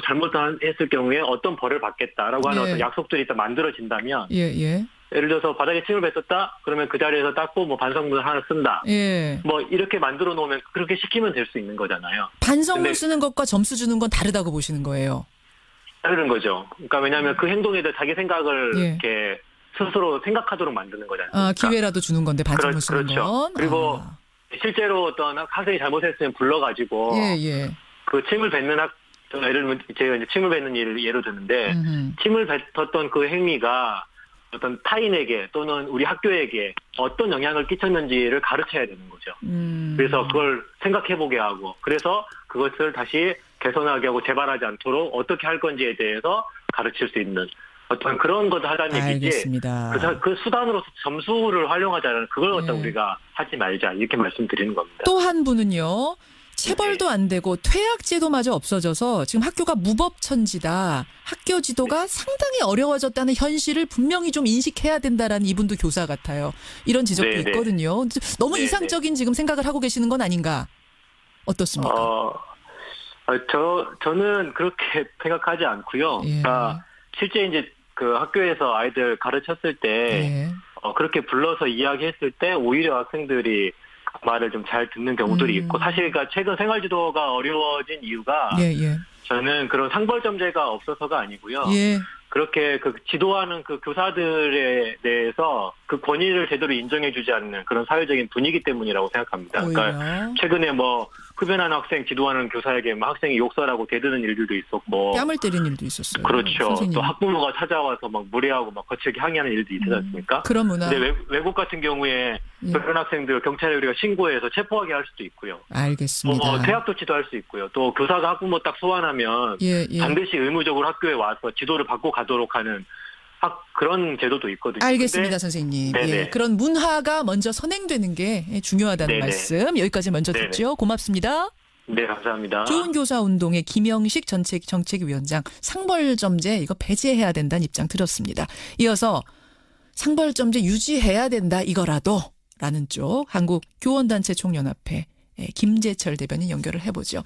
잘못했을 경우에 어떤 벌을 받겠다라고 하는 어떤 약속들이 일단 만들어진다면, 예를 들어서 바닥에 침을 뱉었다 그러면 그 자리에서 닦고 반성문 하나 쓴다. 이렇게 만들어 놓으면 그렇게 시키면 될 수 있는 거잖아요. 반성문 쓰는 것과 점수 주는 건 다르다고 보시는 거예요. 다른 거죠. 그러니까 왜냐하면 그 행동에 대해 자기 생각을 이렇게 스스로 생각하도록 만드는 거잖아요. 기회라도 주는 건데 반성문 쓰는 건. 그리고 실제로 어떤 학생이 잘못했으면 불러가지고 그 침을 뱉는 예를 들면 제가 이제 침을 뱉는 일을 예로 드는데 침을 뱉었던 그 행위가 어떤 타인에게 또는 우리 학교에게 어떤 영향을 끼쳤는지를 가르쳐야 되는 거죠. 그래서 그걸 생각해보게 하고 그래서 그것을 다시 개선하게 하고 재발하지 않도록 어떻게 할 건지에 대해서 가르칠 수 있는 어떤 그런 것을 하자는 얘기지. 알겠습니다. 그 수단으로서 점수를 활용하자는 그걸 갖다 우리가 하지 말자 이렇게 말씀드리는 겁니다. 또 한 분은요. 체벌도 안 되고 퇴학제도마저 없어져서 지금 학교가 무법천지다. 학교 지도가 상당히 어려워졌다는 현실을 분명히 좀 인식해야 된다라는 이분도 교사 같아요. 이런 지적도 네네. 있거든요. 너무 네네. 이상적인 지금 생각을 하고 계시는 건 아닌가? 어떻습니까? 저는 그렇게 생각하지 않고요. 예. 그러니까 실제 이제 그 학교에서 아이들 가르쳤을 때 예. 그렇게 불러서 이야기했을 때 오히려 학생들이 말을 좀 잘 듣는 경우들이 있고 사실 그러니까 최근 생활지도가 어려워진 이유가 예. 저는 그런 상벌점제가 없어서가 아니고요. 예. 그렇게 그 지도하는 그 교사들에 대해서 그 권위를 제대로 인정해주지 않는 그런 사회적인 분위기 때문이라고 생각합니다. 오히려. 그러니까 최근에 뭐 흡연하는 학생 지도하는 교사에게 막 학생이 욕설하고 대드는 일들도 있었고, 뺨을 때리는 일도 있었어요. 그렇죠. 선생님. 또 학부모가 찾아와서 막 무례하고 막 거칠게 항의하는 일도 있지 않습니까? 그런 문화. 근데 외국 같은 경우에 그런 학생들 경찰에 우리가 신고해서 체포하게 할 수도 있고요. 알겠습니다. 퇴학 조치도 할 수 있고요. 또 교사가 학부모 딱 소환하면 예. 반드시 의무적으로 학교에 와서 지도를 받고 가도록 하는 그런 제도도 있거든요. 알겠습니다, 선생님. 예, 그런 문화가 먼저 선행되는 게 중요하다는 네네. 말씀. 여기까지 먼저 네네. 듣죠. 고맙습니다. 네, 감사합니다. 좋은 교사 운동의 김영식 정책위원장 상벌점제 이거 폐지해야 된다는 입장 들었습니다. 이어서 상벌점제 유지해야 된다 이거라도 라는 쪽 한국교원단체 총연합회 김재철 대변인 연결을 해보죠.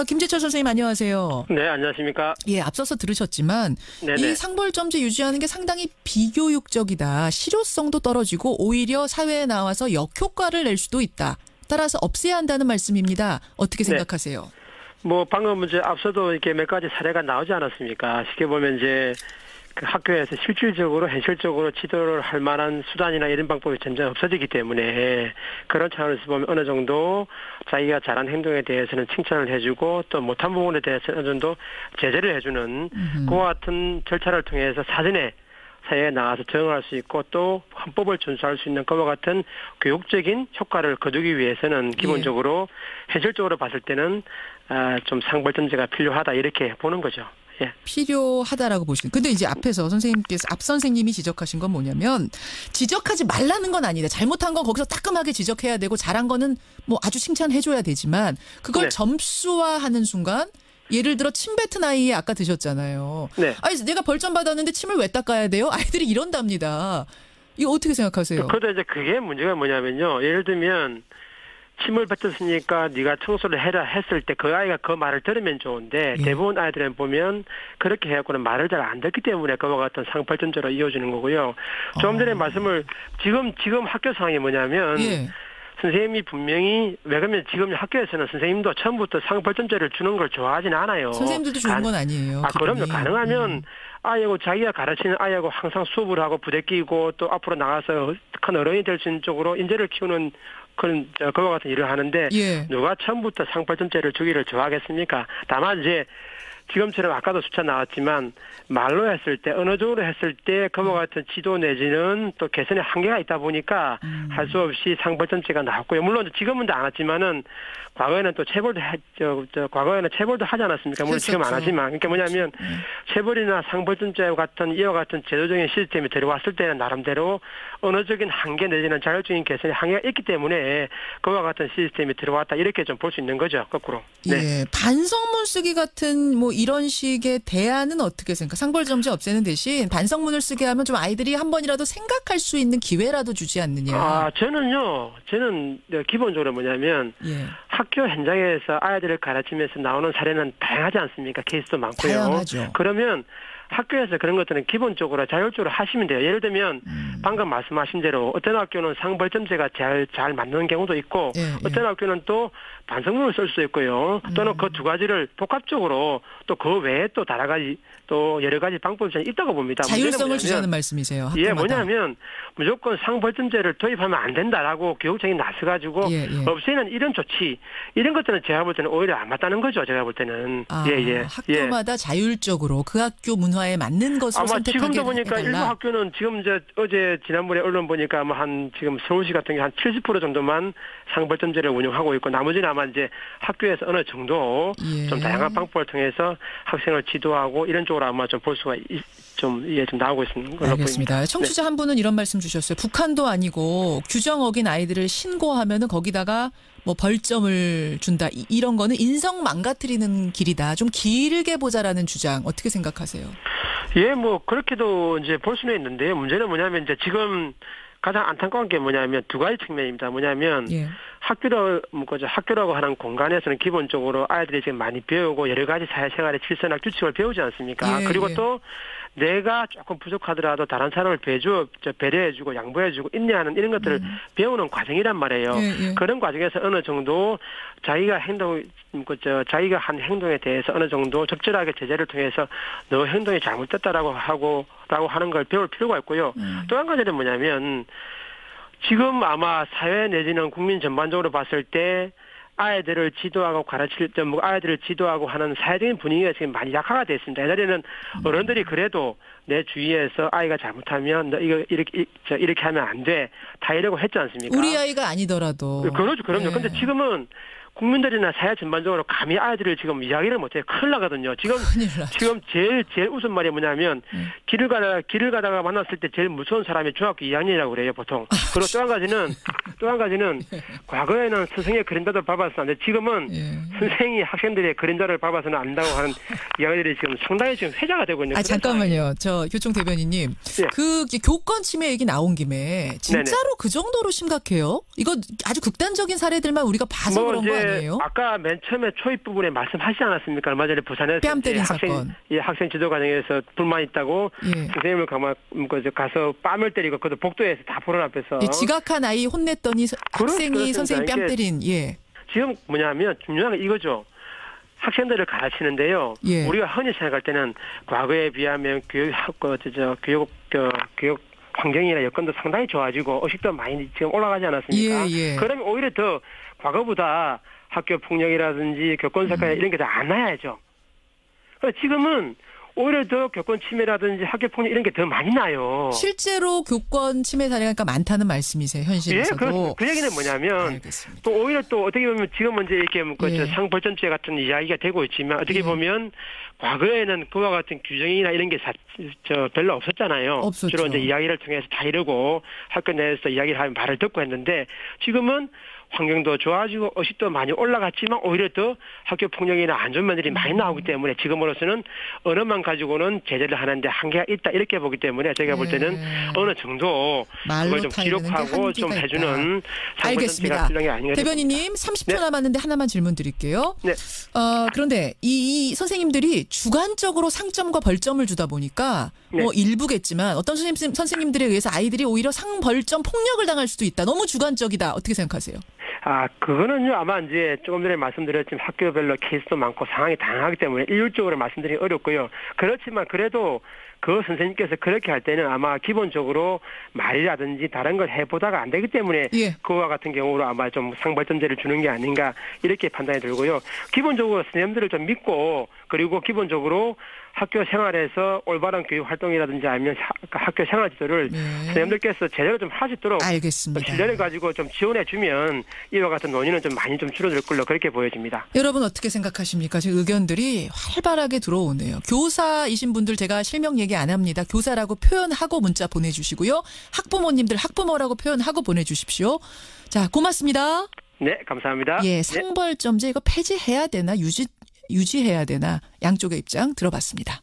김재철 선생님 안녕하세요. 네, 안녕하십니까. 예, 앞서서 들으셨지만 네네. 이 상벌점제 유지하는 게 상당히 비교육적이다. 실효성도 떨어지고 오히려 사회에 나와서 역효과를 낼 수도 있다. 따라서 없애야 한다는 말씀입니다. 어떻게 생각하세요? 뭐 방금 이제 앞서도 이렇게 몇 가지 사례가 나오지 않았습니까? 쉽게 보면 이제 그 학교에서 실질적으로 현실적으로 지도를 할 만한 수단이나 이런 방법이 점점 없어지기 때문에 그런 차원에서 보면 어느 정도 자기가 잘한 행동에 대해서는 칭찬을 해주고 또 못한 부분에 대해서 어느 정도 제재를 해주는 그와 같은 절차를 통해서 사전에 사회에 나가서 적응할 수 있고 또 헌법을 준수할 수 있는 그와 같은 교육적인 효과를 거두기 위해서는 기본적으로 현실적으로 봤을 때는 좀 상벌점제가 필요하다 이렇게 보는 거죠. 예. 필요하다라고 보시는. 근데 이제 앞에서 선생님께서 앞 선생님이 지적하신 건 뭐냐면 지적하지 말라는 건 아니다. 잘못한 건 거기서 따끔하게 지적해야 되고 잘한 거는 뭐 아주 칭찬해줘야 되지만 그걸 점수화하는 순간 예를 들어 침 뱉은 아이 아까 드셨잖아요. 네. 아니 내가 벌점 받았는데 침을 왜 닦아야 돼요? 아이들이 이런답니다. 이거 어떻게 생각하세요? 그런데 이제 그게 문제가 뭐냐면요. 예를 들면 침을 뱉었으니까 네가 청소를 해라 했을 때 그 아이가 그 말을 들으면 좋은데 대부분 아이들은 보면 그렇게 해갖고는 말을 잘 안 듣기 때문에 그와 같은 상벌점제로 이어지는 거고요. 조금 전에 말씀을 지금 학교 상황이 뭐냐면 선생님이 분명히 왜 그러면 지금 학교에서는 선생님도 처음부터 상벌점제를 주는 걸 좋아하진 않아요. 선생님들도 주는 건 아니에요. 그럼요. 가능하면 아이하고 자기가 가르치는 아이하고 항상 수업을 하고 부대끼고 또 앞으로 나가서 큰 어른이 될 수 있는 쪽으로 인재를 키우는 그와 같은 일을 하는데 누가 처음부터 상벌점제를 주기를 좋아하겠습니까? 다만 이제 지금처럼 아까도 숫자 나왔지만 말로 했을 때 어느 정도 했을 때 그와 같은 지도 내지는 또 개선의 한계가 있다 보니까 할 수 없이 상벌점제가 나왔고요. 물론 지금은 안 왔지만은 과거에는 또 과거에는 체벌도 하지 않았습니까? 물론 지금 안 하지만 그러니까 뭐냐면 체벌이나 상벌점제와 같은 이와 같은 제도적인 시스템이 들어왔을 때는 나름대로 언어적인 한계 내지는 자율적인 개선의 한계가 있기 때문에 그와 같은 시스템이 들어왔다 이렇게 좀 볼 수 있는 거죠. 거꾸로. 예, 반성문 쓰기 같은 뭐 이런 식의 대안은 어떻게 생각해요? 상벌점제 없애는 대신 반성문을 쓰게 하면 좀 아이들이 한 번이라도 생각할 수 있는 기회라도 주지 않느냐. 저는 기본적으로 뭐냐면 학교 현장에서 아이들을 가르치면서 나오는 사례는 다양하지 않습니까? 케이스도 많고요. 다양하죠. 그러면 학교에서 그런 것들은 기본적으로 자율적으로 하시면 돼요. 예를 들면 방금 말씀하신 대로 어떤 학교는 상벌점제가 잘 맞는 경우도 있고 어떤 학교는 또 반성문을 쓸 수 있고요. 또는 그 두 가지를 복합적으로 또 그 외에 또 여러 가지 방법이 있다고 봅니다. 자율성을 주자는 말씀이세요. 학교마다. 예, 뭐냐면 무조건 상벌점제를 도입하면 안 된다라고 교육청이 나서가지고 없애는 이런 조치 이런 것들은 제가 볼 때는 오히려 안 맞다는 거죠. 제가 볼 때는. 학교마다 자율적으로 그 학교 문화에 맞는 것을 선택하게 해달라. 지금도 보니까 일부 학교는 지금 어제 지난번에 언론 보니까 지금 서울시 같은 게 한 70% 정도만 상벌점제를 운영하고 있고 나머지는 아마 이제 학교에서 어느 정도 좀 다양한 방법을 통해서 학생을 지도하고 이런 쪽으로 아마 좀 볼 수가 좀 나오고 있는 걸로 알겠습니다. 보입니다. 청취자 한 분은 이런 말씀 주셨어요. 북한도 아니고 규정 어긴 아이들을 신고하면은 거기다가 뭐 벌점을 준다. 이런 거는 인성 망가뜨리는 길이다. 좀 길게 보자라는 주장 어떻게 생각하세요? 예, 뭐 그렇게도 이제 볼 수는 있는데요. 문제는 뭐냐면 이제 지금 가장 안타까운 게 뭐냐면 두 가지 측면입니다. 뭐냐면 학교라고 하는 공간에서는 기본적으로 아이들이 지금 많이 배우고 여러 가지 사회생활의 질서나 규칙을 배우지 않습니까? 그리고 또 내가 조금 부족하더라도 다른 사람을 배려해주고 양보해주고 인내하는 이런 것들을 배우는 과정이란 말이에요. 그런 과정에서 어느 정도 자기가 한 행동에 대해서 어느 정도 적절하게 제재를 통해서 너 행동이 잘못됐다라고 하는 걸 배울 필요가 있고요. 또 한 가지는 뭐냐면 지금 아마 사회 내지는 국민 전반적으로 봤을 때 아이들을 지도하고 아이들을 지도하고 하는 사회적인 분위기가 지금 많이 약화가 되어 있습니다. 옛날에는 어른들이 그래도 내 주위에서 아이가 잘못하면 너 이거 이렇게 하면 안 돼. 다 이러고 했지 않습니까? 우리 아이가 아니더라도. 그렇죠. 그럼요. 근데 지금은 국민들이나 사회 전반적으로 감히 아이들을 지금 이야기를 못해요. 큰일 나거든요. 지금 제일 웃은 말이 뭐냐면 길을 가다가 만났을 때 제일 무서운 사람이 중학교 2학년이라고 그래요, 보통. 그리고 또 한 가지는 과거에는 선생의 그림자를 밟아서는 안 돼. 지금은 선생이 학생들의 그림자를 밟아서는 안 된다고 하는 이야기들이 지금 상당히 지금 회자가 되고 있는. 잠깐만요. 저 교총 대변인님. 그 교권 침해 얘기 나온 김에 진짜로 그 정도로 심각해요? 이거 아주 극단적인 사례들만 우리가 봐서 그런 거 아니에요? 아까 맨 처음에 초입 부분에 말씀하시지 않았습니까? 얼마 전에 부산에서 뺨 때린 사건. 학생 지도 과정에서 불만 있다고 선생님을 가서 뺨을 때리고 그것도 복도에서 다 보는 앞에서 지각한 아이 혼냈더니 학생이 선생님 뺨 때린. 지금 뭐냐면 중요한 건 이거죠. 학생들을 가르치는데요. 우리가 흔히 생각할 때는 과거에 비하면 교육 환경이나 여건도 상당히 좋아지고 의식도 많이 지금 올라가지 않았습니까? 그러면 오히려 더 과거보다 학교 폭력이라든지 교권 사건 이런 게 더 안 나야죠. 지금은 오히려 더 교권 침해라든지 학교 폭력 이런 게 더 많이 나요. 실제로 교권 침해 사례가 많다는 말씀이세요, 현실에서도. 그 얘기는 뭐냐면 또 오히려 또 어떻게 보면 지금은 이제 이렇게 상벌점제 같은 이야기가 되고 있지만 어떻게 보면 과거에는 그와 같은 규정이나 이런 게 별로 없었잖아요. 없었죠. 주로 이제 이야기를 통해서 다 이러고 학교 내에서 이야기를 하면 말을 듣고 했는데 지금은 환경도 좋아지고 의식도 많이 올라갔지만 오히려 더 학교 폭력이나 안 좋은 면들이 많이 나오기 때문에 지금으로서는 언어만 가지고는 제재를 하는데 한계가 있다 이렇게 보기 때문에 제가 볼 때는 어느 정도 그걸 좀 기록하고 좀 해주는 알겠습니다. 대변인님 30초 남았는데 하나만 질문 드릴게요. 그런데 이 선생님들이 주관적으로 상점과 벌점을 주다 보니까 뭐 일부겠지만 어떤 선생님들에 의해서 아이들이 오히려 상벌점 폭력을 당할 수도 있다. 너무 주관적이다. 어떻게 생각하세요? 그거는요, 아마 이제 조금 전에 말씀드렸지만 학교별로 케이스도 많고 상황이 다양하기 때문에 일률적으로 말씀드리기 어렵고요. 그렇지만 그래도 그 선생님께서 그렇게 할 때는 아마 기본적으로 말이라든지 다른 걸 해보다가 안 되기 때문에 그와 같은 경우로 아마 좀 상벌점제를 주는 게 아닌가 이렇게 판단이 들고요. 기본적으로 선생님들을 좀 믿고 그리고 기본적으로 학교 생활에서 올바른 교육 활동이라든지 아니면 학교 생활 지도를 선생님들께서 제대로 좀 할 수 있도록 알겠습니다. 신뢰를 가지고 좀 지원해주면 이와 같은 논의는 좀 많이 좀 줄어들 걸로 그렇게 보여집니다. 여러분 어떻게 생각하십니까? 지금 의견들이 활발하게 들어오네요. 교사이신 분들 제가 실명 얘기 안 합니다. 교사라고 표현하고 문자 보내주시고요. 학부모님들 학부모라고 표현하고 보내주십시오. 자, 고맙습니다. 네, 감사합니다. 상벌점제 이거 폐지해야 되나 유지해야 되나 양쪽의 입장 들어봤습니다.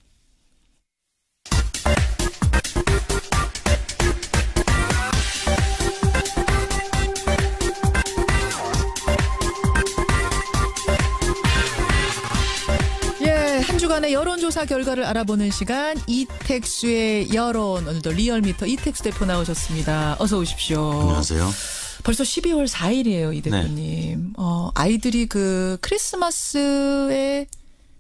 한 주간 주간의 여론조사 결과를 알아보는 시간 이택수의 여론. 오늘도 리얼미터 이택수 대표 나오셨습니다. 어서 오십시오. 안녕하세요. 벌써 12월 4일이에요, 이 대표님. 네. 아이들이 그 크리스마스에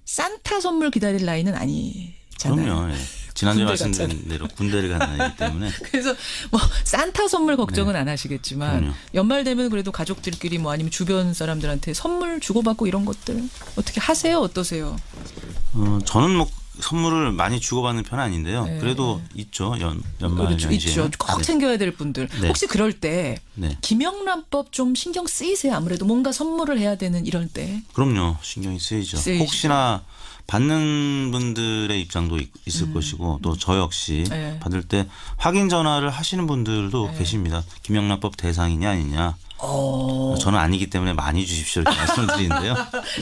산타 선물 기다릴 나이는 아니잖아요. 그럼요. 예. 지난주에 말씀드린 대로 군대를 간 나이기 때문에. 그래서 뭐 산타 선물 걱정은 안 하시겠지만 그럼요. 연말 되면 그래도 가족들끼리 뭐 아니면 주변 사람들한테 선물 주고받고 이런 것들 어떻게 하세요? 어떠세요? 저는 뭐 선물을 많이 주고받는 편은 아닌데요. 네. 그래도 있죠. 연말 연시에. 있죠. 꼭 챙겨야 될 분들. 네. 혹시 그럴 때 네. 김영란법 좀 신경 쓰이세요? 아무래도 뭔가 선물을 해야 되는 이럴 때. 그럼요. 신경이 쓰이죠. 혹시나 받는 분들의 입장도 있을 것이고 또 저 역시 네. 받을 때 확인 전화를 하시는 분들도 계십니다. 김영란법 대상이냐 아니냐. 저는 아니기 때문에 많이 주십시오 이렇게 말씀을 드리는데요.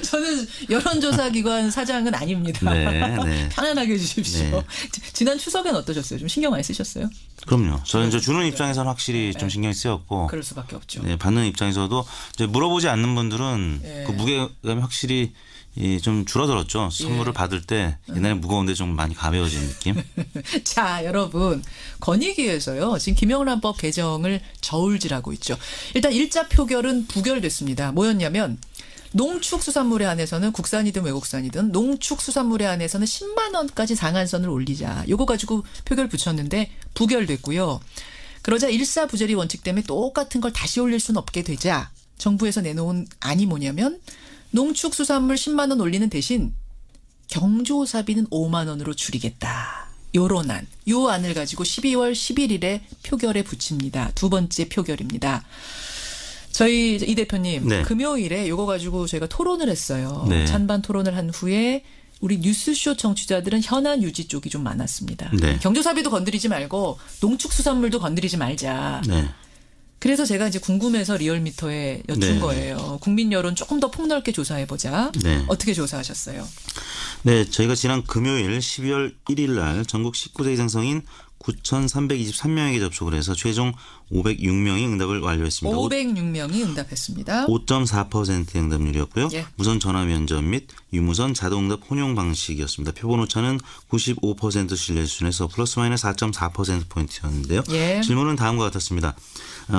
저는 여론조사기관 사장은 아닙니다. 네. 편안하게 해주십시오. 네. 지난 추석엔 어떠셨어요? 좀 신경 많이 쓰셨어요? 그럼요. 저는 이제 주는 입장에서는 확실히 좀 신경이 쓰였고. 그럴 수밖에 없죠. 네, 받는 입장에서도 이제 물어보지 않는 분들은 그 무게감이 확실히 좀 줄어들었죠. 선물을 받을 때 옛날에 무거운데 좀 많이 가벼워진 느낌. 자, 여러분 건의기에서요. 지금 김영란법 개정을 저울질하고 있죠. 일단 1차 표결은 부결됐습니다. 뭐였냐면 농축수산물에 한해서는 국산이든 외국산이든 농축수산물에 한해서는 10만 원까지 상한선을 올리자. 요거 가지고 표결 붙였는데 부결됐고요. 그러자 일사부재리 원칙 때문에 똑같은 걸 다시 올릴 수는 없게 되자 정부에서 내놓은 안이 뭐냐면 농축수산물 10만 원 올리는 대신 경조사비는 5만 원으로 줄이겠다. 요런 안. 요 안을 가지고 12월 11일에 표결에 붙입니다. 두 번째 표결입니다. 저희 이 대표님 네. 금요일에 요거 가지고 저희가 토론을 했어요. 네. 찬반 토론을 한 후에 우리 뉴스쇼 청취자들은 현안 유지 쪽이 좀 많았습니다. 네. 경조사비도 건드리지 말고 농축수산물도 건드리지 말자. 네. 그래서 제가 이제 궁금해서 리얼미터에 여쭌 거예요. 국민 여론 조금 더 폭넓게 조사해보자. 네. 어떻게 조사하셨어요? 네, 저희가 지난 금요일 12월 1일 날 전국 19세 이상 성인 9,323명에게 접촉을 해서 최종 506명이 응답을 완료했습니다. 506명이 응답했습니다. 5.4%의 응답률이었고요. 예. 무선 전화 면접 및 유무선 자동응답 혼용 방식이었습니다. 표본 오차는 95% 신뢰 수준에서 플러스 마이너스 4.4%포인트였는데요. 예. 질문은 다음과 같았습니다.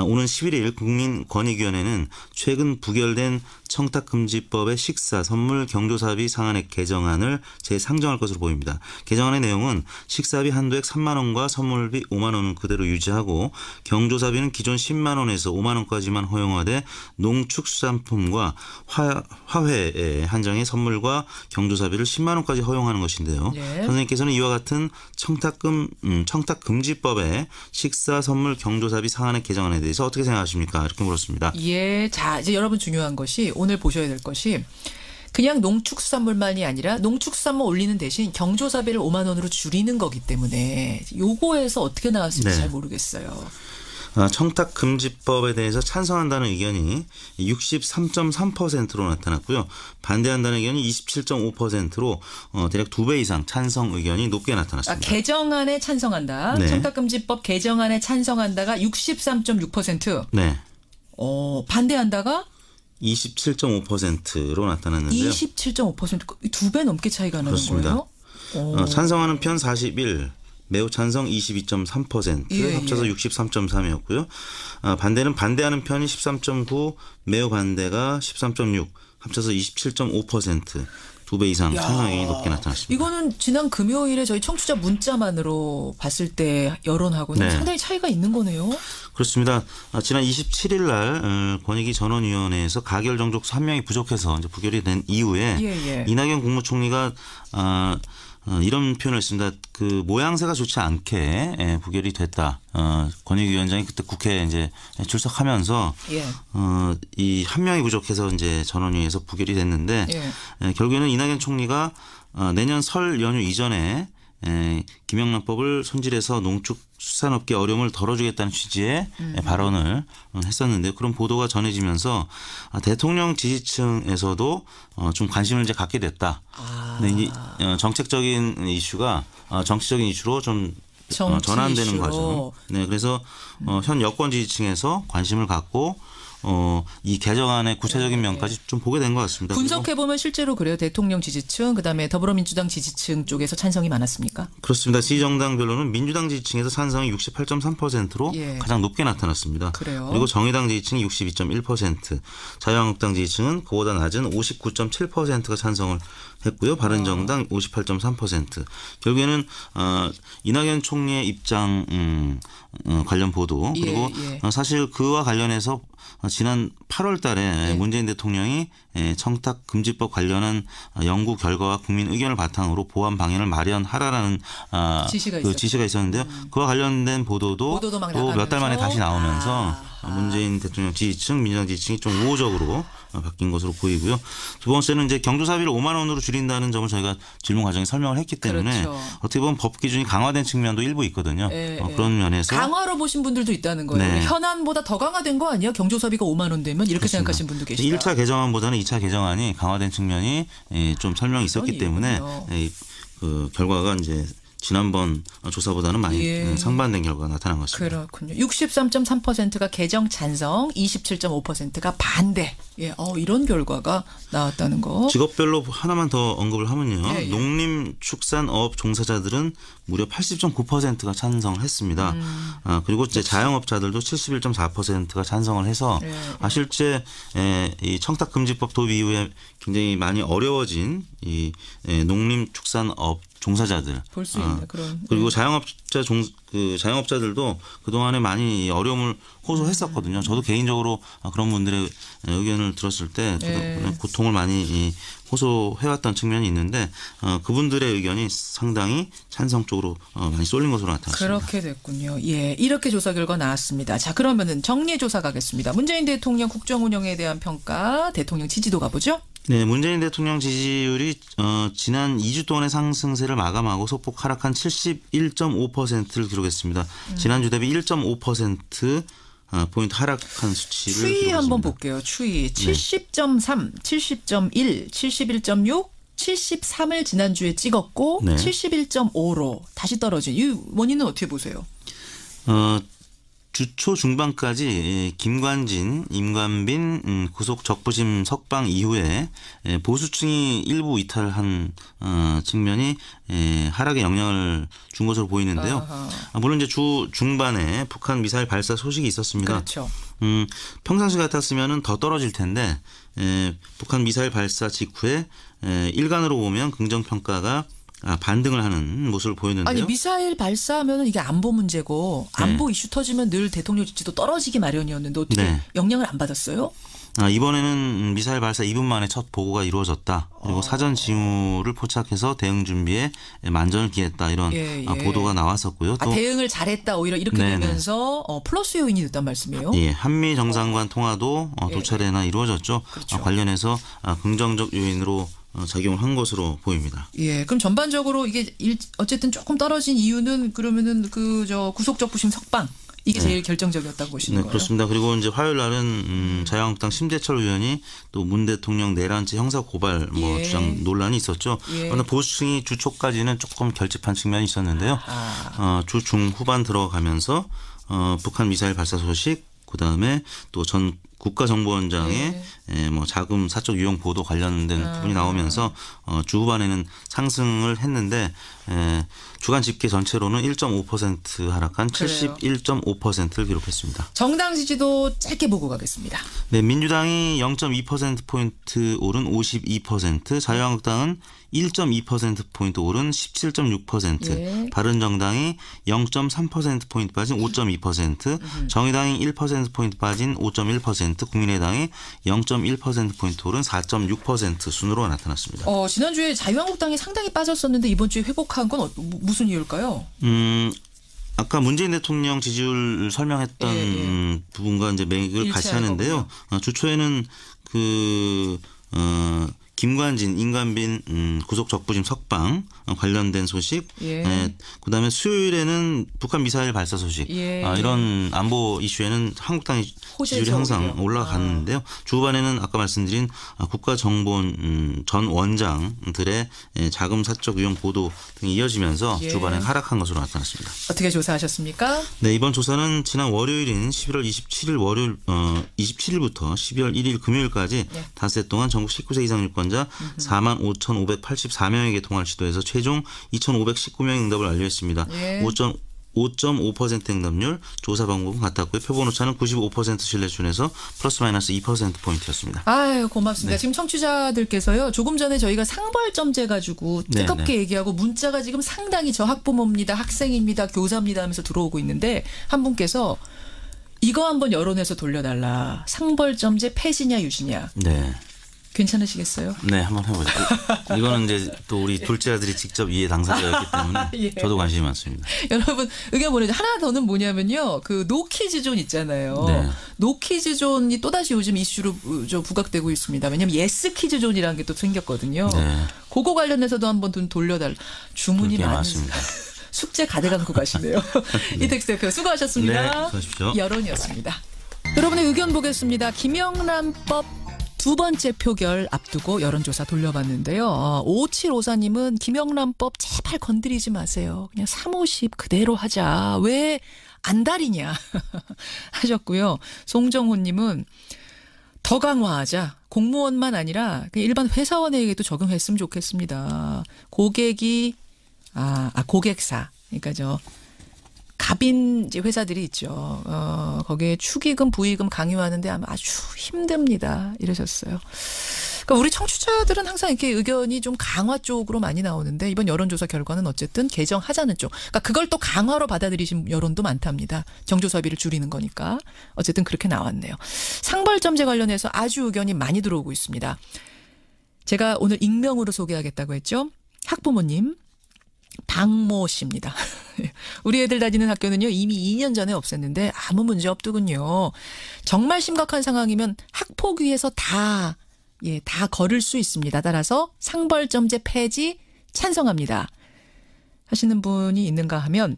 오는 11일 국민권익위원회는 최근 부결된 청탁금지법의 식사, 선물, 경조사비 상한액 개정안을 재상정할 것으로 보입니다. 개정안의 내용은 식사비 한도액 3만 원과 선물비 5만 원은 그대로 유지하고 경조사비는 기존 10만 원에서 5만 원까지만 허용하되 농축수산품과 화훼에 한정해 선물과 경조사비를 10만 원까지 허용하는 것인데요. 예. 선생님께서는 이와 같은 청탁금지법의 식사, 선물, 경조사비 상한액 개정안에 대해서 어떻게 생각하십니까? 이렇게 물었습니다. 예, 자 이제 여러분 중요한 것이 오늘 보셔야 될 것이 그냥 농축수산물만이 아니라 농축수산물 올리는 대신 경조사비를 5만 원으로 줄이는 거기 때문에 요거에서 어떻게 나왔을지 잘 모르겠어요. 청탁금지법에 대해서 찬성한다는 의견이 63.3%로 나타났고요. 반대한다는 의견이 27.5%로 대략 2배 이상 찬성 의견이 높게 나타났습니다. 개정안에 찬성한다. 네. 청탁금지법 개정안에 찬성한다가 63.6%. 네. 반대한다가 27.5%로 나타났는데요. 27.5% 2배 넘게 차이가 나는 그렇습니다. 거예요? 찬성하는 편 41, 매우 찬성 22.3%, 예, 합쳐서 63.3이었고요. 반대는 반대하는 편이 13.9, 매우 반대가 13.6, 합쳐서 27.5%. 2배 이상 찬성이 높게 나타났습니다. 이거는 지난 금요일에 저희 청취자 문자만으로 봤을 때 여론하고는 상당히 차이가 있는 거네요. 그렇습니다. 지난 27일 날 권익위 전원위원회에서 가결 정족수 1명이 부족해서 이제 부결이 된 이후에 이낙연 국무총리가 이런 표현을 했습니다. 그 모양새가 좋지 않게 부결이 됐다. 권익위원장이 그때 국회에 이제 출석하면서 이 한 명이 부족해서 이제 전원위에서 부결이 됐는데 결국에는 이낙연 총리가 내년 설 연휴 이전에 김영란법을 손질해서 농축수산업계 어려움을 덜어주겠다는 취지의 발언을 했었는데 그런 보도가 전해지면서 대통령 지지층에서도 좀 관심을 이제 갖게 됐다. 근데 이 정책적인 이슈가 정치적인 이슈로 좀 전환되는 과정. 네, 그래서 현 여권 지지층에서 관심을 갖고 이 개정안의 구체적인 면까지 좀 보게 된 것 같습니다. 분석해 보면 실제로 그래요. 대통령 지지층, 그다음에 더불어민주당 지지층 쪽에서 찬성이 많았습니까? 그렇습니다. 지정당별로는 민주당 지지층에서 찬성이 68.3%로 가장 높게 나타났습니다. 그래요. 그리고 정의당 지지층이 62.1%, 자유한국당 지지층은 그보다 낮은 59.7%가 찬성을 했고요. 바른정당 58.3%. 결국에는 이낙연 총리의 입장 관련 보도 그리고 사실 그와 관련해서 지난 8월 달에 문재인 대통령이 청탁금지법 관련한 연구 결과와 국민 의견을 바탕으로 보완 방안을 마련하라라는 지시가 있었는데요. 그와 관련된 보도도 또 몇 달 만에 다시 나오면서 문재인 대통령 지지층, 민주당 지지층이 좀 우호적으로 바뀐 것으로 보이고요. 두 번째는 이제 경조사비를 5만 원으로 줄인다는 점을 저희가 질문 과정에 설명을 했기 때문에 어떻게 보면 법 기준이 강화된 측면도 일부 있거든요. 그런 면에서 강화로 보신 분들도 있다는 거예요. 현안보다 더 강화된 거 아니에요? 경조사비가 5만 원 되면 이렇게 생각하시는 분도 계시다. 1차 개정안보다는 2차 개정안이 강화된 측면이 좀 설명이 있었기 때문에 그 결과가 이제 지난번 조사보다는 많이 상반된 결과가 나타난 것 같습니다. 그렇군요. 63.3%가 개정 찬성, 27.5%가 반대. 이런 결과가 나왔다는 거. 직업별로 하나만 더 언급을 하면요. 농림축산업 종사자들은 무려 80.9%가 찬성을 했습니다. 그리고 이제 자영업자들도 71.4%가 찬성을 해서 실제 이 청탁금지법 도입 이후에 굉장히 많이 어려워진 이 농림축산업 종사자들 볼 수 있는 그런 그리고 자영업자들도 그동안에 많이 어려움을 호소했었거든요. 저도 개인적으로 그런 분들의 의견을 들었을 때 고통을 많이 호소해왔던 측면이 있는데 그분들의 의견이 상당히 찬성 쪽으로 많이 쏠린 것으로 나타났습니다. 그렇게 됐군요. 이렇게 조사 결과 나왔습니다. 자, 그러면은 정리해 조사 가겠습니다. 문재인 대통령 국정 운영에 대한 평가, 대통령 지지도 가보죠. 네, 문재인 대통령 지지율이 지난 2주 동안의 상승세를 마감하고 소폭 하락한 71.5%를 기록했습니다. 지난주 대비 1.5% 포인트 하락한 수치를 추이 기록했습니다. 한번 볼게요. 추이 70.3, 70.1, 71.6, 73을 지난주에 찍었고 71.5로 다시 떨어진 이 원인은 어떻게 보세요? 주초 중반까지 김관진, 임관빈 구속 적부심 석방 이후에 보수층이 일부 이탈한 측면이 하락에 영향을 준 것으로 보이는데요. 물론 이제 주 중반에 북한 미사일 발사 소식이 있었습니다. 그렇죠. 평상시 같았으면 더 떨어질 텐데 북한 미사일 발사 직후에 일간으로 보면 긍정평가가 반등을 하는 모습을 보였는데요. 아니 미사일 발사하면 이게 안보 문제고 안보 이슈 터지면 늘 대통령 지지도 떨어지기 마련이었는데 어떻게 영향을 안 받았어요? 이번에는 미사일 발사 2분 만에 첫 보고가 이루어졌다. 그리고 사전 징후를 포착해서 대응 준비에 만전을 기했다. 이런 보도가 나왔었고요. 또 대응을 잘했다. 오히려 이렇게 되면서 플러스 요인이 됐단 말씀이에요? 한미 정상간 통화도 도차례나 이루어졌죠. 그렇죠. 관련해서 긍정적 요인으로 작용을 한 것으로 보입니다. 그럼 전반적으로 이게 어쨌든 조금 떨어진 이유는 그러면은 구속 적부심 석방 이게 제일 결정적이었다고 보시는 거예요? 그렇습니다. 그리고 이제 화요일 날은 자유한국당 심재철 의원이 또 문 대통령 내란죄 형사 고발 주장 논란이 있었죠. 그러나 보수층이 주초까지는 조금 결집한 측면이 있었는데요. 주 중후반 들어가면서 북한 미사일 발사 소식 그다음에 또 전 국가정보원장의 자금 사적 유용 보도 관련된 부분이 나오면서 주 후반에는 상승을 했는데 주간 집계 전체로는 1.5% 하락한 71.5%를 기록했습니다. 정당 지지도 짧게 보고 가겠습니다. 네, 민주당이 0.2%포인트 오른 52%, 자유한국당은 1.2%포인트 오른 17.6%, 바른정당이 0.3%포인트 빠진 5.2%, 정의당이 1%포인트 빠진 5.1%, 국민의당이 0.1%포인트 오른 4.6% 순으로 나타났습니다. 지난주에 자유한국당이 상당히 빠졌었는데 이번 주에 회복한 건 무슨 이유일까요? 아까 문재인 대통령 지지율 설명했던 부분과 이제 맥을 같이 하는데요. 주초에는 김관진, 임관빈 구속 적부심 석방 관련된 소식. 예. 그다음에 수요일에는 북한 미사일 발사 소식. 예. 이런 안보 이슈에는 한국당이 지지율이 항상 올라갔는데요. 주반에는 아까 말씀드린 국가정보원 전 원장들의 자금 사적 유용 보도 등이 이어지면서 주반에 하락한 것으로 나타났습니다. 어떻게 조사하셨습니까? 네, 이번 조사는 지난 월요일인 11월 27일부터 12월 1일 금요일까지 닷새 동안 전국 19세 이상 유권자 45,584명에게 통화를 시도해서 최종 2,519명의 응답을 완료했습니다. 5.5% 응답률, 조사 방법은 같았고요. 표본 오차는 95% 신뢰 수준에서 플러스 마이너스 2%포인트였습니다. 아유, 고맙습니다. 지금 청취자들께서요. 조금 전에 저희가 상벌점제 가지고 뜨겁게 얘기하고 문자가 지금 상당히 저 학부모입니다. 학생입니다. 교사입니다 하면서 들어오고 있는데 한 분께서 이거 한번 여론에서 돌려달라. 상벌점제 폐지냐 유지냐. 네. 괜찮으시겠어요? 네, 한번 해보죠. 이거는 이제 또 우리 둘째 아들이 직접 이해 당사자였기 때문에 저도 관심이 많습니다. 여러분 의견 보내주세요. 하나 더는 뭐냐면요. 그 노키즈존 있잖아요. 노키즈존이 또다시 요즘 이슈로 부각되고 있습니다. 왜냐하면 예스키즈존이라는 게 또 생겼거든요. 그거 관련해서도 한번 좀 돌려달라. 주문이 많습니다. 숙제 가득 안고 가시네요. 이택수 대표 수고하셨습니다. 네, 수고하십시오. 여론이었습니다. 여러분의 의견 보겠습니다. 김영란법 두 번째 표결 앞두고 여론조사 돌려봤는데요. 5754님은 김영란법 제발 건드리지 마세요. 그냥 350 그대로 하자. 왜 안달이냐 하셨고요. 송정호님은 더 강화하자. 공무원만 아니라 일반 회사원에게도 적용했으면 좋겠습니다. 고객이 고객사 그러니까 갑인 이제 회사들이 있죠. 거기에 축의금, 부의금 강요하는데 아주 힘듭니다. 이러셨어요. 그러니까 우리 청취자들은 항상 이렇게 의견이 좀 강화 쪽으로 많이 나오는데 이번 여론조사 결과는 어쨌든 개정하자는 쪽. 그러니까 그걸 또 강화로 받아들이신 여론도 많답니다. 정조사비를 줄이는 거니까. 어쨌든 그렇게 나왔네요. 상벌점제 관련해서 아주 의견이 많이 들어오고 있습니다. 제가 오늘 익명으로 소개하겠다고 했죠. 학부모님. 박모 씨입니다. 우리 애들 다니는 학교는요 이미 2년 전에 없앴는데 아무 문제 없더군요. 정말 심각한 상황이면 학폭위에서 다 걸을 수 있습니다. 따라서 상벌점제 폐지 찬성합니다. 하시는 분이 있는가 하면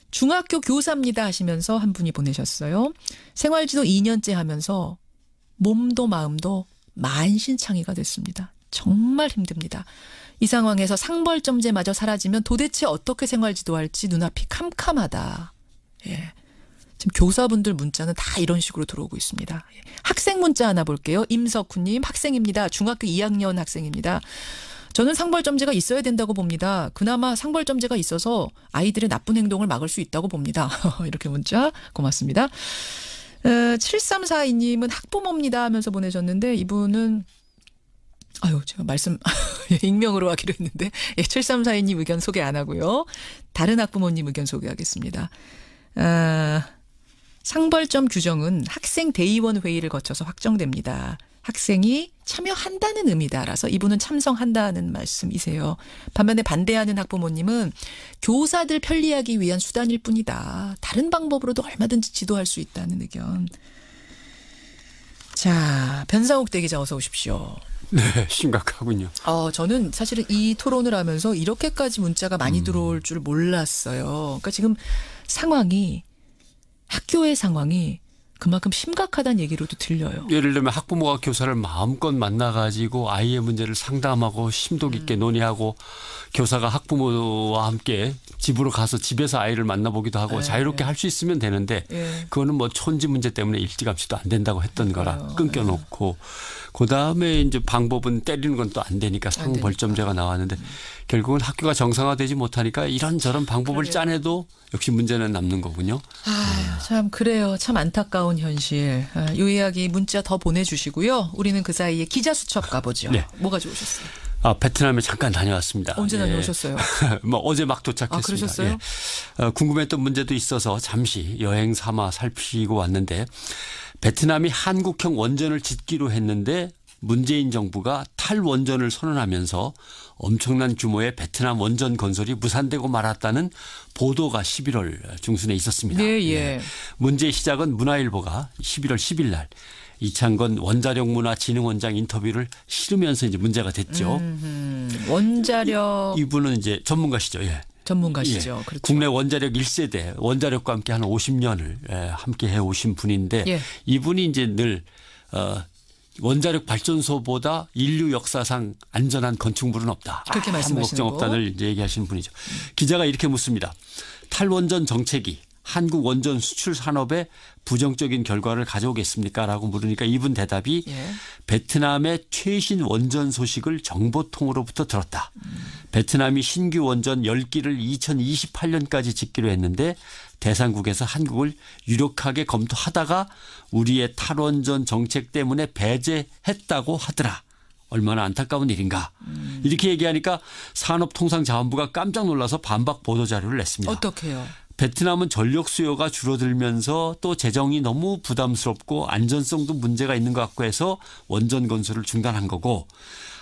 중학교 교사입니다 하시면서 한 분이 보내셨어요. 생활지도 2년째 하면서 몸도 마음도 만신창이가 됐습니다. 정말 힘듭니다. 이 상황에서 상벌점제마저 사라지면 도대체 어떻게 생활지도할지 눈앞이 캄캄하다. 지금 교사분들 문자는 다 이런 식으로 들어오고 있습니다. 학생 문자 하나 볼게요. 임석훈님 학생입니다. 중학교 2학년 학생입니다. 저는 상벌점제가 있어야 된다고 봅니다. 그나마 상벌점제가 있어서 아이들의 나쁜 행동을 막을 수 있다고 봅니다. 이렇게 문자 고맙습니다. 7342님은 학부모입니다 하면서 보내셨는데 이분은 제가 익명으로 하기로 했는데, 7342님 의견 소개 안 하고요. 다른 학부모님 의견 소개하겠습니다. 상벌점 규정은 학생 대의원 회의를 거쳐서 확정됩니다. 학생이 참여한다는 의미다라서 이분은 참석한다는 말씀이세요. 반면에 반대하는 학부모님은 교사들 편리하기 위한 수단일 뿐이다. 다른 방법으로도 얼마든지 지도할 수 있다는 의견. 자, 변상욱 대기자 어서 오십시오. 네, 심각하군요. 저는 사실은 이 토론을 하면서 이렇게까지 문자가 많이 들어올 줄 몰랐어요. 그러니까 지금 학교의 상황이 그만큼 심각하다는 얘기로도 들려요. 예를 들면 학부모가 교사를 마음껏 만나가지고 아이의 문제를 상담하고 심도 깊게 논의하고 교사가 학부모와 함께 집으로 가서 집에서 아이를 만나보기도 하고 자유롭게 할 수 있으면 되는데 그거는 뭐 촌지 문제 때문에 일찌감치도 안 된다고 했던 거라 끊겨놓고 그다음에 이제 방법은 때리는 건 또 안 되니까 상벌점제가 나왔는데 결국은 학교가 정상화되지 못하니까 이런저런 방법을 짜내도 역시 문제는 남는 거군요. 참 그래요. 참 안타까운 현실. 이 이야기 문자 더 보내주시고요. 우리는 그 사이에 기자 수첩 가보죠. 네. 뭐가 좋으셨어요? 베트남에 잠깐 다녀왔습니다. 언제 다녀오셨어요? 어제 막 도착했습니다. 그러셨어요? 궁금했던 문제도 있어서 잠시 여행 삼아 살피고 왔는데 베트남이 한국형 원전을 짓기로 했는데 문재인 정부가 탈원전을 선언하면서 엄청난 규모의 베트남 원전 건설이 무산되고 말았다는 보도가 11월 중순에 있었습니다. 네. 문제의 시작은 문화일보가 11월 10일 날 이창건 원자력문화진흥원장 인터뷰를 실으면서 이제 문제가 됐죠. 원자력 이분은 이제 전문가시죠. 예. 전문가시죠. 예. 그렇죠. 국내 원자력 1세대 원자력과 함께 한 50년을 함께 해오신 분인데 예. 이분이 이제 늘 원자력 발전소보다 인류 역사상 안전한 건축물은 없다. 그렇게 말씀하시는 걱정 없다를 이제 얘기하시는 분이죠. 기자가 이렇게 묻습니다. 탈원전 정책이 한국 원전 수출 산업에 부정적인 결과를 가져오겠습니까? 라고 물으니까 이분 대답이 베트남의 최신 원전 소식을 정보통으로부터 들었다. 베트남이 신규 원전 10기를 2028년까지 짓기로 했는데 대상국에서 한국을 유력하게 검토하다가 우리의 탈원전 정책 때문에 배제했다고 하더라. 얼마나 안타까운 일인가. 이렇게 얘기하니까 산업통상자원부가 깜짝 놀라서 반박 보도자료를 냈습니다. 어떻게요? 베트남은 전력 수요가 줄어들면서 또 재정이 너무 부담스럽고 안전성도 문제가 있는 것 같고 해서 원전 건설을 중단한 거고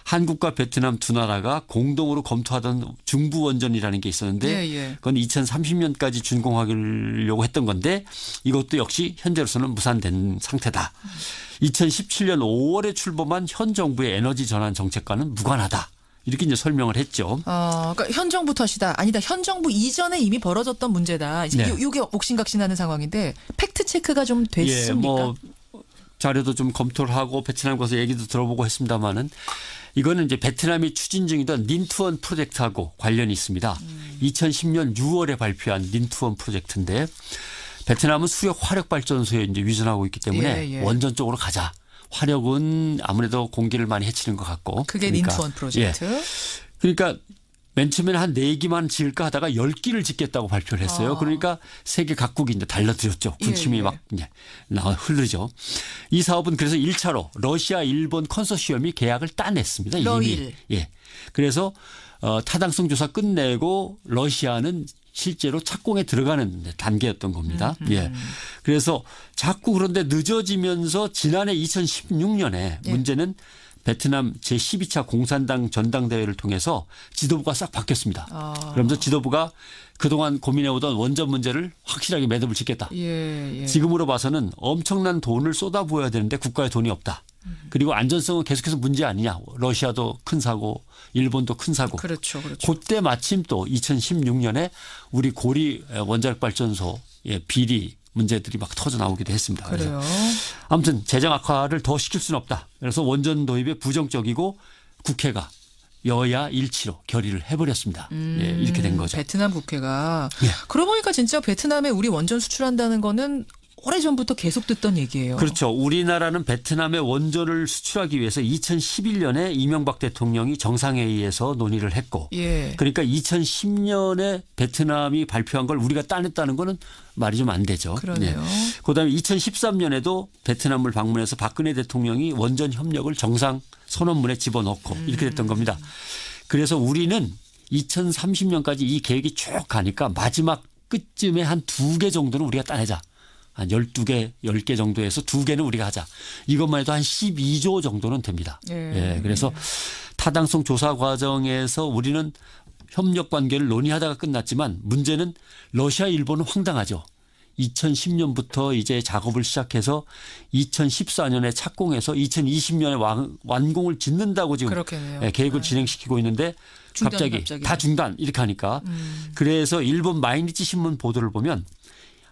한국과 베트남 두 나라가 공동으로 검토하던 중부 원전이라는 게 있었는데 그건 2030년까지 준공하려고 했던 건데 이것도 역시 현재로서는 무산된 상태다. 2017년 5월에 출범한 현 정부의 에너지 전환 정책과는 무관하다. 이렇게 이제 설명을 했죠. 그러니까 현 정부 탓이다. 아니다. 현 정부 이전에 이미 벌어졌던 문제다. 이제 이게 옥신각신하는 상황인데 팩트 체크가 좀 됐습니까? 예, 뭐 자료도 좀 검토를 하고 베트남 가서 얘기도 들어보고 했습니다마는 이거는 이제 베트남이 추진 중이던 닌투원 프로젝트하고 관련이 있습니다. 2010년 6월에 발표한 닌투원 프로젝트인데 베트남은 수력 화력 발전소에 이제 위전하고 있기 때문에 원전 쪽으로 가자. 화력은 아무래도 공기를 많이 해치는 것 같고. 그게 그러니까, 닌투원 프로젝트. 그러니까 맨 처음에는 한 4기만 지을까 하다가 10기를 짓겠다고 발표를 했어요. 그러니까 세계 각국이 이제 달라들었죠. 군침이 막 흐르죠. 이 사업은 그래서 1차로 러시아, 일본 컨소시엄이 계약을 따냈습니다. 이미. 그래서 타당성 조사 끝내고 러시아는 실제로 착공에 들어가는 단계였던 겁니다. 그래서 자꾸 그런데 늦어지면서 지난해 2016년에 문제는 베트남 제12차 공산당 전당대회를 통해서 지도부가 싹 바뀌었습니다. 그러면서 지도부가 그동안 고민해오던 원전 문제를 확실하게 매듭을 짓겠다. 지금으로 봐서는 엄청난 돈을 쏟아부어야 되는데 국가에 돈이 없다. 그리고 안전성은 계속해서 문제 아니냐. 러시아도 큰 사고, 일본도 큰 사고. 그렇죠. 그때 마침 또 2016년에 우리 고리 원자력 발전소 비리 문제들이 막 터져 나오기도 했습니다. 그래요. 아무튼 재정 악화를 더 시킬 수는 없다. 그래서 원전 도입에 부정적이고 국회가 여야 일치로 결의를 해버렸습니다. 이렇게 된 거죠. 베트남 국회가. 그러고 보니까 진짜 베트남에 우리 원전 수출한다는 거는 오래전부터 계속 듣던 얘기예요. 그렇죠. 우리나라는 베트남에 원전을 수출하기 위해서 2011년에 이명박 대통령이 정상회의에서 논의를 했고 그러니까 2010년에 베트남이 발표한 걸 우리가 따냈다는 거는 말이 좀 안 되죠. 그러네요. 그다음에 2013년에도 베트남을 방문해서 박근혜 대통령이 원전 협력을 정상 선언문에 집어넣고 이렇게 됐던 겁니다. 그래서 우리는 2030년까지 이 계획이 쭉 가니까 마지막 끝쯤에 한 2개 정도는 우리가 따내자. 한 12개, 10개 정도에서 2개는 우리가 하자. 이것만 해도 한 12조 정도는 됩니다. 그래서 타당성 조사 과정에서 우리는 협력 관계를 논의하다가 끝났지만 문제는 러시아, 일본은 황당하죠. 2010년부터 이제 작업을 시작해서 2014년에 착공해서 2020년에 완공을 짓는다고 지금 계획을 진행시키고 있는데 갑자기 다 중단 이렇게 하니까 그래서 일본 마이니치 신문 보도를 보면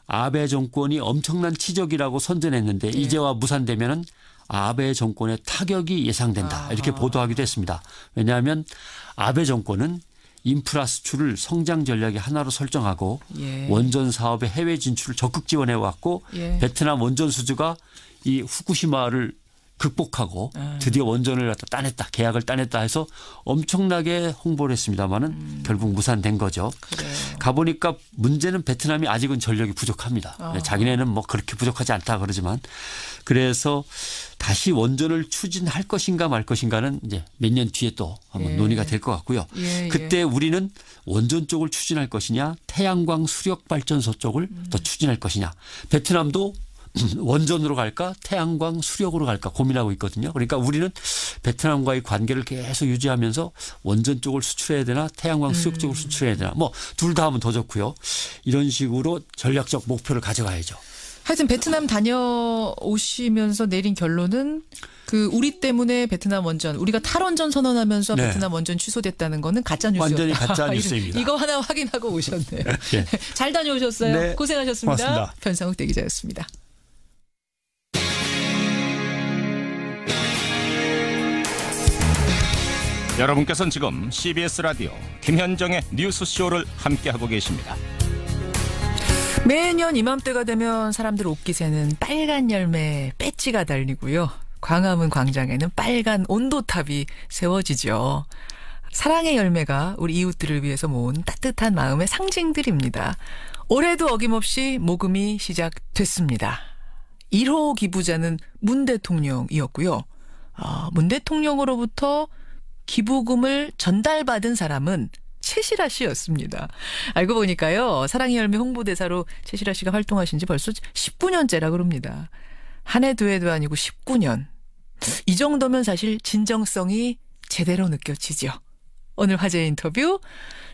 아베 정권이 엄청난 치적이라고 선전했는데 이제와 무산되면은 아베 정권의 타격이 예상된다. 이렇게 보도하기도 했습니다. 왜냐하면 아베 정권은 인프라 수출을 성장 전략의 하나로 설정하고 원전 사업의 해외 진출을 적극 지원해 왔고 베트남 원전 수주가 이 후쿠시마를 극복하고 드디어 원전을 갖다 따냈다. 계약을 따냈다 해서 엄청나게 홍보를 했습니다마는 결국 무산된 거죠. 가보니까 문제는 베트남이 아직은 전력이 부족합니다. 자기네는 뭐 그렇게 부족하지 않다 그러지만 그래서 다시 원전을 추진할 것인가 말 것인가는 이제 몇 년 뒤에 또 한번 논의가 될 것 같고요. 그때 우리는 원전 쪽을 추진할 것이냐 태양광 수력 발전소 쪽을 더 추진할 것이냐. 베트남도 원전으로 갈까 태양광 수력으로 갈까 고민하고 있거든요. 그러니까 우리는 베트남과의 관계를 계속 유지하면서 원전 쪽을 수출해야 되나 태양광 수력 쪽을 수출해야 되나 뭐 둘 다 하면 더 좋고요. 이런 식으로 전략적 목표를 가져가야죠. 하여튼 베트남 다녀오시면서 내린 결론은 그 우리 때문에 베트남 원전, 우리가 탈원전 선언하면서 네. 베트남 원전 취소됐다는 거는 가짜 뉴스였다. 완전히 가짜 뉴스입니다. 이거 하나 확인하고 오셨네요. 네. 잘 다녀오셨어요. 네. 고생하셨습니다. 고맙습니다. 변상욱 대기자였습니다. 여러분께서는 지금 CBS 라디오 김현정의 뉴스쇼를 함께하고 계십니다. 매년 이맘때가 되면 사람들 옷깃에는 빨간 열매 배지가 달리고요. 광화문 광장에는 빨간 온도탑이 세워지죠. 사랑의 열매가 우리 이웃들을 위해서 모은 따뜻한 마음의 상징들입니다. 올해도 어김없이 모금이 시작됐습니다. 1호 기부자는 문 대통령이었고요. 문 대통령으로부터 기부금을 전달받은 사람은 최시라 씨였습니다. 알고 보니까요. 사랑의 열매 홍보대사로 최시라 씨가 활동하신 지 벌써 19년째라 그럽니다. 한 해 두 해도 아니고 19년. 이 정도면 사실 진정성이 제대로 느껴지죠. 오늘 화제 인터뷰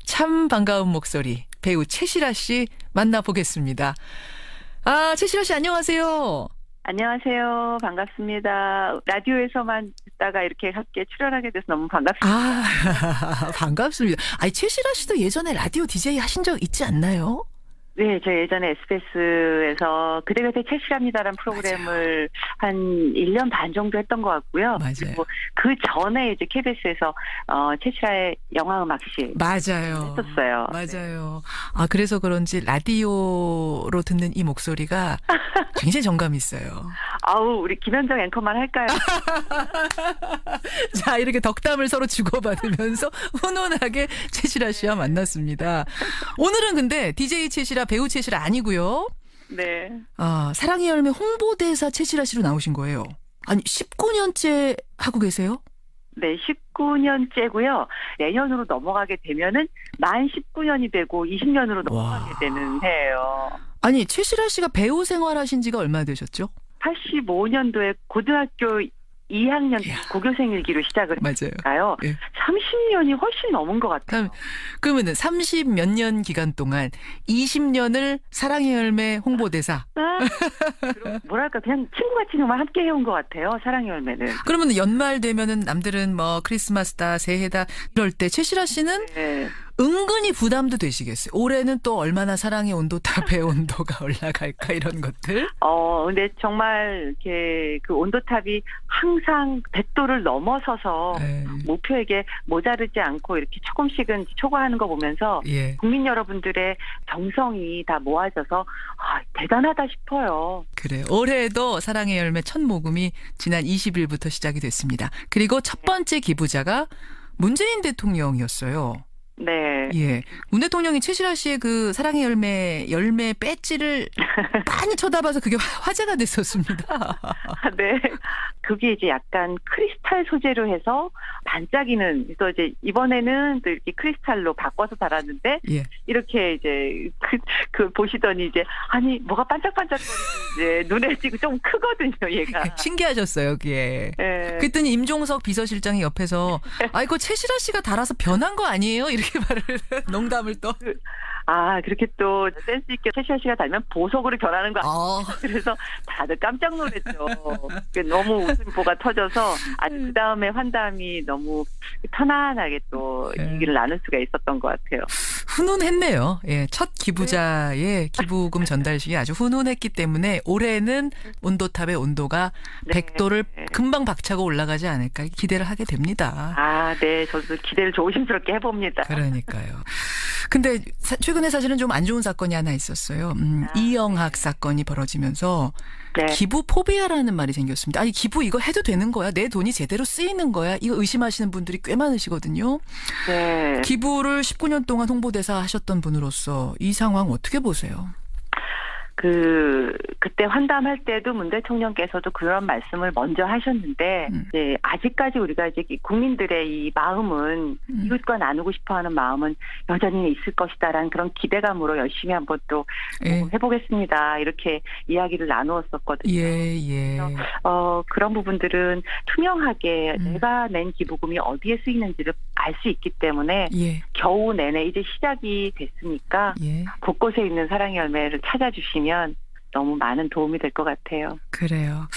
참 반가운 목소리 배우 최시라 씨 만나보겠습니다. 최시라 씨 안녕하세요. 안녕하세요. 반갑습니다. 라디오에서만 듣다가 이렇게 함께 출연하게 돼서 너무 반갑습니다. 반갑습니다. 최시라 씨도 예전에 라디오 DJ 하신 적 있지 않나요? 네, 저 예전에 SBS에서 그대곁에 최시라입니다라는 프로그램을 한 1년 반 정도 했던 것 같고요. 맞아요. 그리고 그 전에 이제 KBS에서 최시라의 영화음악실 맞아요. 했었어요. 맞아요. 그래서 그런지 라디오로 듣는 이 목소리가 굉장히 정감이 있어요. 우리 김현정 앵커만 할까요? 자, 이렇게 덕담을 서로 주고받으면서 훈훈하게 최시라 씨와 만났습니다. 오늘은 근데 DJ 최시라, 배우 최시라 아니고요. 네. 사랑의 열매 홍보대사 최시라 씨로 나오신 거예요. 아니 19년째 하고 계세요? 네, 19년째고요. 내년으로 넘어가게 되면은 만 19년이 되고 20년으로 넘어가게 되는 해예요. 아니 최시라 씨가 배우 생활하신 지가 얼마나 되셨죠? 85년도에 고등학교 2학년 고교생 일기로 시작을 했으니까요. 예. 30년이 훨씬 넘은 것 같아요. 그러면은 30 몇 년 기간 동안 20년을 사랑의 열매 홍보대사. 뭐랄까 그냥 친구같이 정말 함께 해온 것 같아요. 사랑의 열매는. 그러면 연말 되면은 남들은 뭐 크리스마스다 새해다 이럴 때 최시라 씨는 은근히 부담도 되시겠어요. 올해는 또 얼마나 사랑의 온도탑의 온도가 올라갈까 이런 것들. 근데 정말 이렇게 그 온도탑이 항상 100도를 넘어서서 목표에게 모자르지 않고 이렇게 조금씩은 초과하는 거 보면서 국민 여러분들의 정성이 다 모아져서 대단하다 싶어요. 그래요. 올해도 사랑의 열매 첫 모금이 지난 20일부터 시작이 됐습니다. 그리고 첫 번째 기부자가 문재인 대통령이었어요. 네. 예. 문 대통령이 최시라 씨의 그 사랑의 열매 배지를 많이 쳐다봐서 그게 화제가 됐었습니다. 네. 그게 이제 약간 크리스탈 소재로 해서 반짝이는, 그래서 이제 이번에는 또 이렇게 크리스탈로 바꿔서 달았는데, 이렇게 이제 그 보시더니 이제, 아니, 뭐가 반짝반짝거리고 이제 눈에 띄고 좀 크거든요, 얘가. 신기하셨어요, 그게. 그랬더니 임종석 비서실장이 옆에서, 이거 최시라 씨가 달아서 변한 거 아니에요? 이렇게 말을, 농담을 또. 그렇게 또 센스 있게 최시라 씨가 달면 보석으로 변하는 거 아니에요? 그래서 다들 깜짝 놀랐죠. 너무 웃음보가 터져서 그 다음에 환담이 너무 편안하게 또 얘기를 나눌 수가 있었던 것 같아요. 훈훈했네요. 예, 첫 기부자의 기부금 전달식이 아주 훈훈했기 때문에 올해는 온도탑의 온도가 100도를 금방 박차고 올라가지 않을까 기대를 하게 됩니다. 네. 저도 기대를 조심스럽게 해봅니다. 그러니까요. 근데 최근에 사실은 좀 안 좋은 사건이 하나 있었어요. 이영학 사건이 벌어지면서 기부 포비아라는 말이 생겼습니다. 아니 기부 이거 해도 되는 거야? 내 돈이 제대로 쓰이는 거야? 이거 의심하시는 분들이 꽤 많으시거든요. 네. 기부를 19년 동안 홍보대사 하셨던 분으로서 이 상황 어떻게 보세요? 그때 환담할 때도 문 대통령께서도 그런 말씀을 먼저 하셨는데, 이제 아직까지 우리가 이제 국민들의 이 마음은, 이웃과 나누고 싶어 하는 마음은 여전히 있을 것이다라는 그런 기대감으로 열심히 한번 또 해보겠습니다. 이렇게 이야기를 나누었었거든요. 그래서, 그런 부분들은 투명하게 내가 낸 기부금이 어디에 쓰이는지를 알 수 있기 때문에, 겨우 내내 이제 시작이 됐으니까, 곳곳에 있는 사랑의 열매를 찾아주시면 너무 많은 도움이 될 것 같아요. 그래요.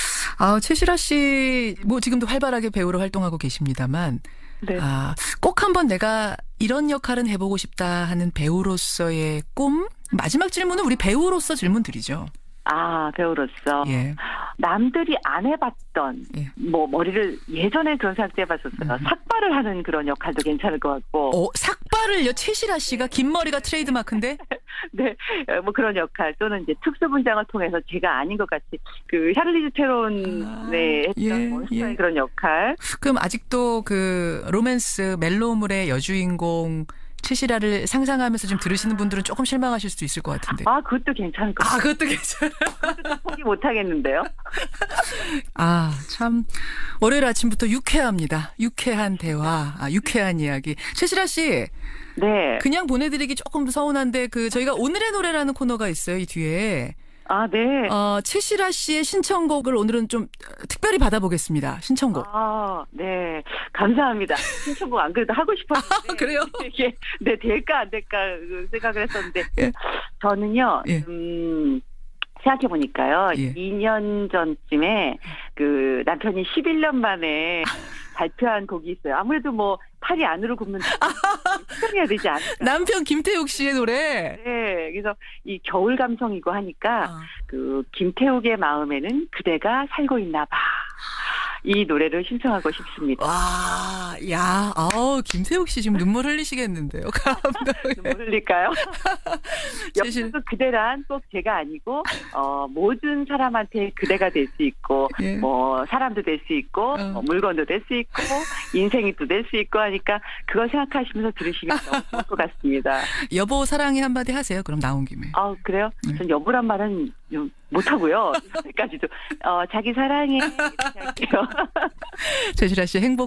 최시라 씨, 지금도 활발하게 배우로 활동하고 계십니다만, 네. 꼭 한번 내가 이런 역할은 해보고 싶다 하는 배우로서의 꿈? 마지막 질문은 우리 배우로서 질문 드리죠. 배우로서. 예. 남들이 안 해봤던, 머리를 예전에 그런 생각도 해봤었어요. 삭발을 하는 그런 역할도 괜찮을 것 같고. 삭발을요? 최시라 씨가 긴 머리가 트레이드마크인데? 네, 그런 역할 또는 이제 특수분장을 통해서 제가 아닌 것 같이 그 샤를리즈 테론에 했던 그런 역할. 그럼 아직도 그 로맨스 멜로물의 여주인공 최시라를 상상하면서 좀 들으시는 분들은 조금 실망하실 수도 있을 것 같은데. 그것도 괜찮을 것 같아요. 그것도 괜찮아요. 그것도 포기 못하겠는데요. 참 월요일 아침부터 유쾌합니다. 유쾌한 대화, 유쾌한 이야기. 최시라 씨. 네. 그냥 보내드리기 조금 서운한데 저희가 오늘의 노래라는 코너가 있어요. 이 뒤에. 네. 최시라 씨의 신청곡을 오늘은 좀 특별히 받아보겠습니다. 신청곡. 네. 감사합니다. 신청곡 안 그래도 하고 싶었는데. 그래요? 이게 될까 안 될까 생각을 했었는데. 저는요. 생각해보니까요. 2년 전쯤에 남편이 11년 만에 발표한 곡이 있어요. 아무래도 팔이 안으로 굽는 신청해야 되지 않을까. 남편 김태욱 씨의 노래. 네, 그래서 이 겨울 감성이고 하니까 김태욱의 마음에는 그대가 살고 있나 봐. 이 노래를 신청하고 싶습니다. 김태욱 씨 지금 눈물 흘리시겠는데요. 눈물 흘릴까요? 여기서 그대란 꼭 제가 아니고 모든 사람한테 그대가 될 수 있고 사람도 될 수 있고 물건도 될 수 있고 인생이 또 될 수 있고 하니까 그걸 생각하시면서 들으시면 너무 좋을 것 같습니다. 여보 사랑해 한마디 하세요. 그럼 나온 김에. 그래요? 전 여보란 말은 좀 못하고요. 여기까지도 자기 사랑해 이렇게 할게요. 최시라 씨 행복한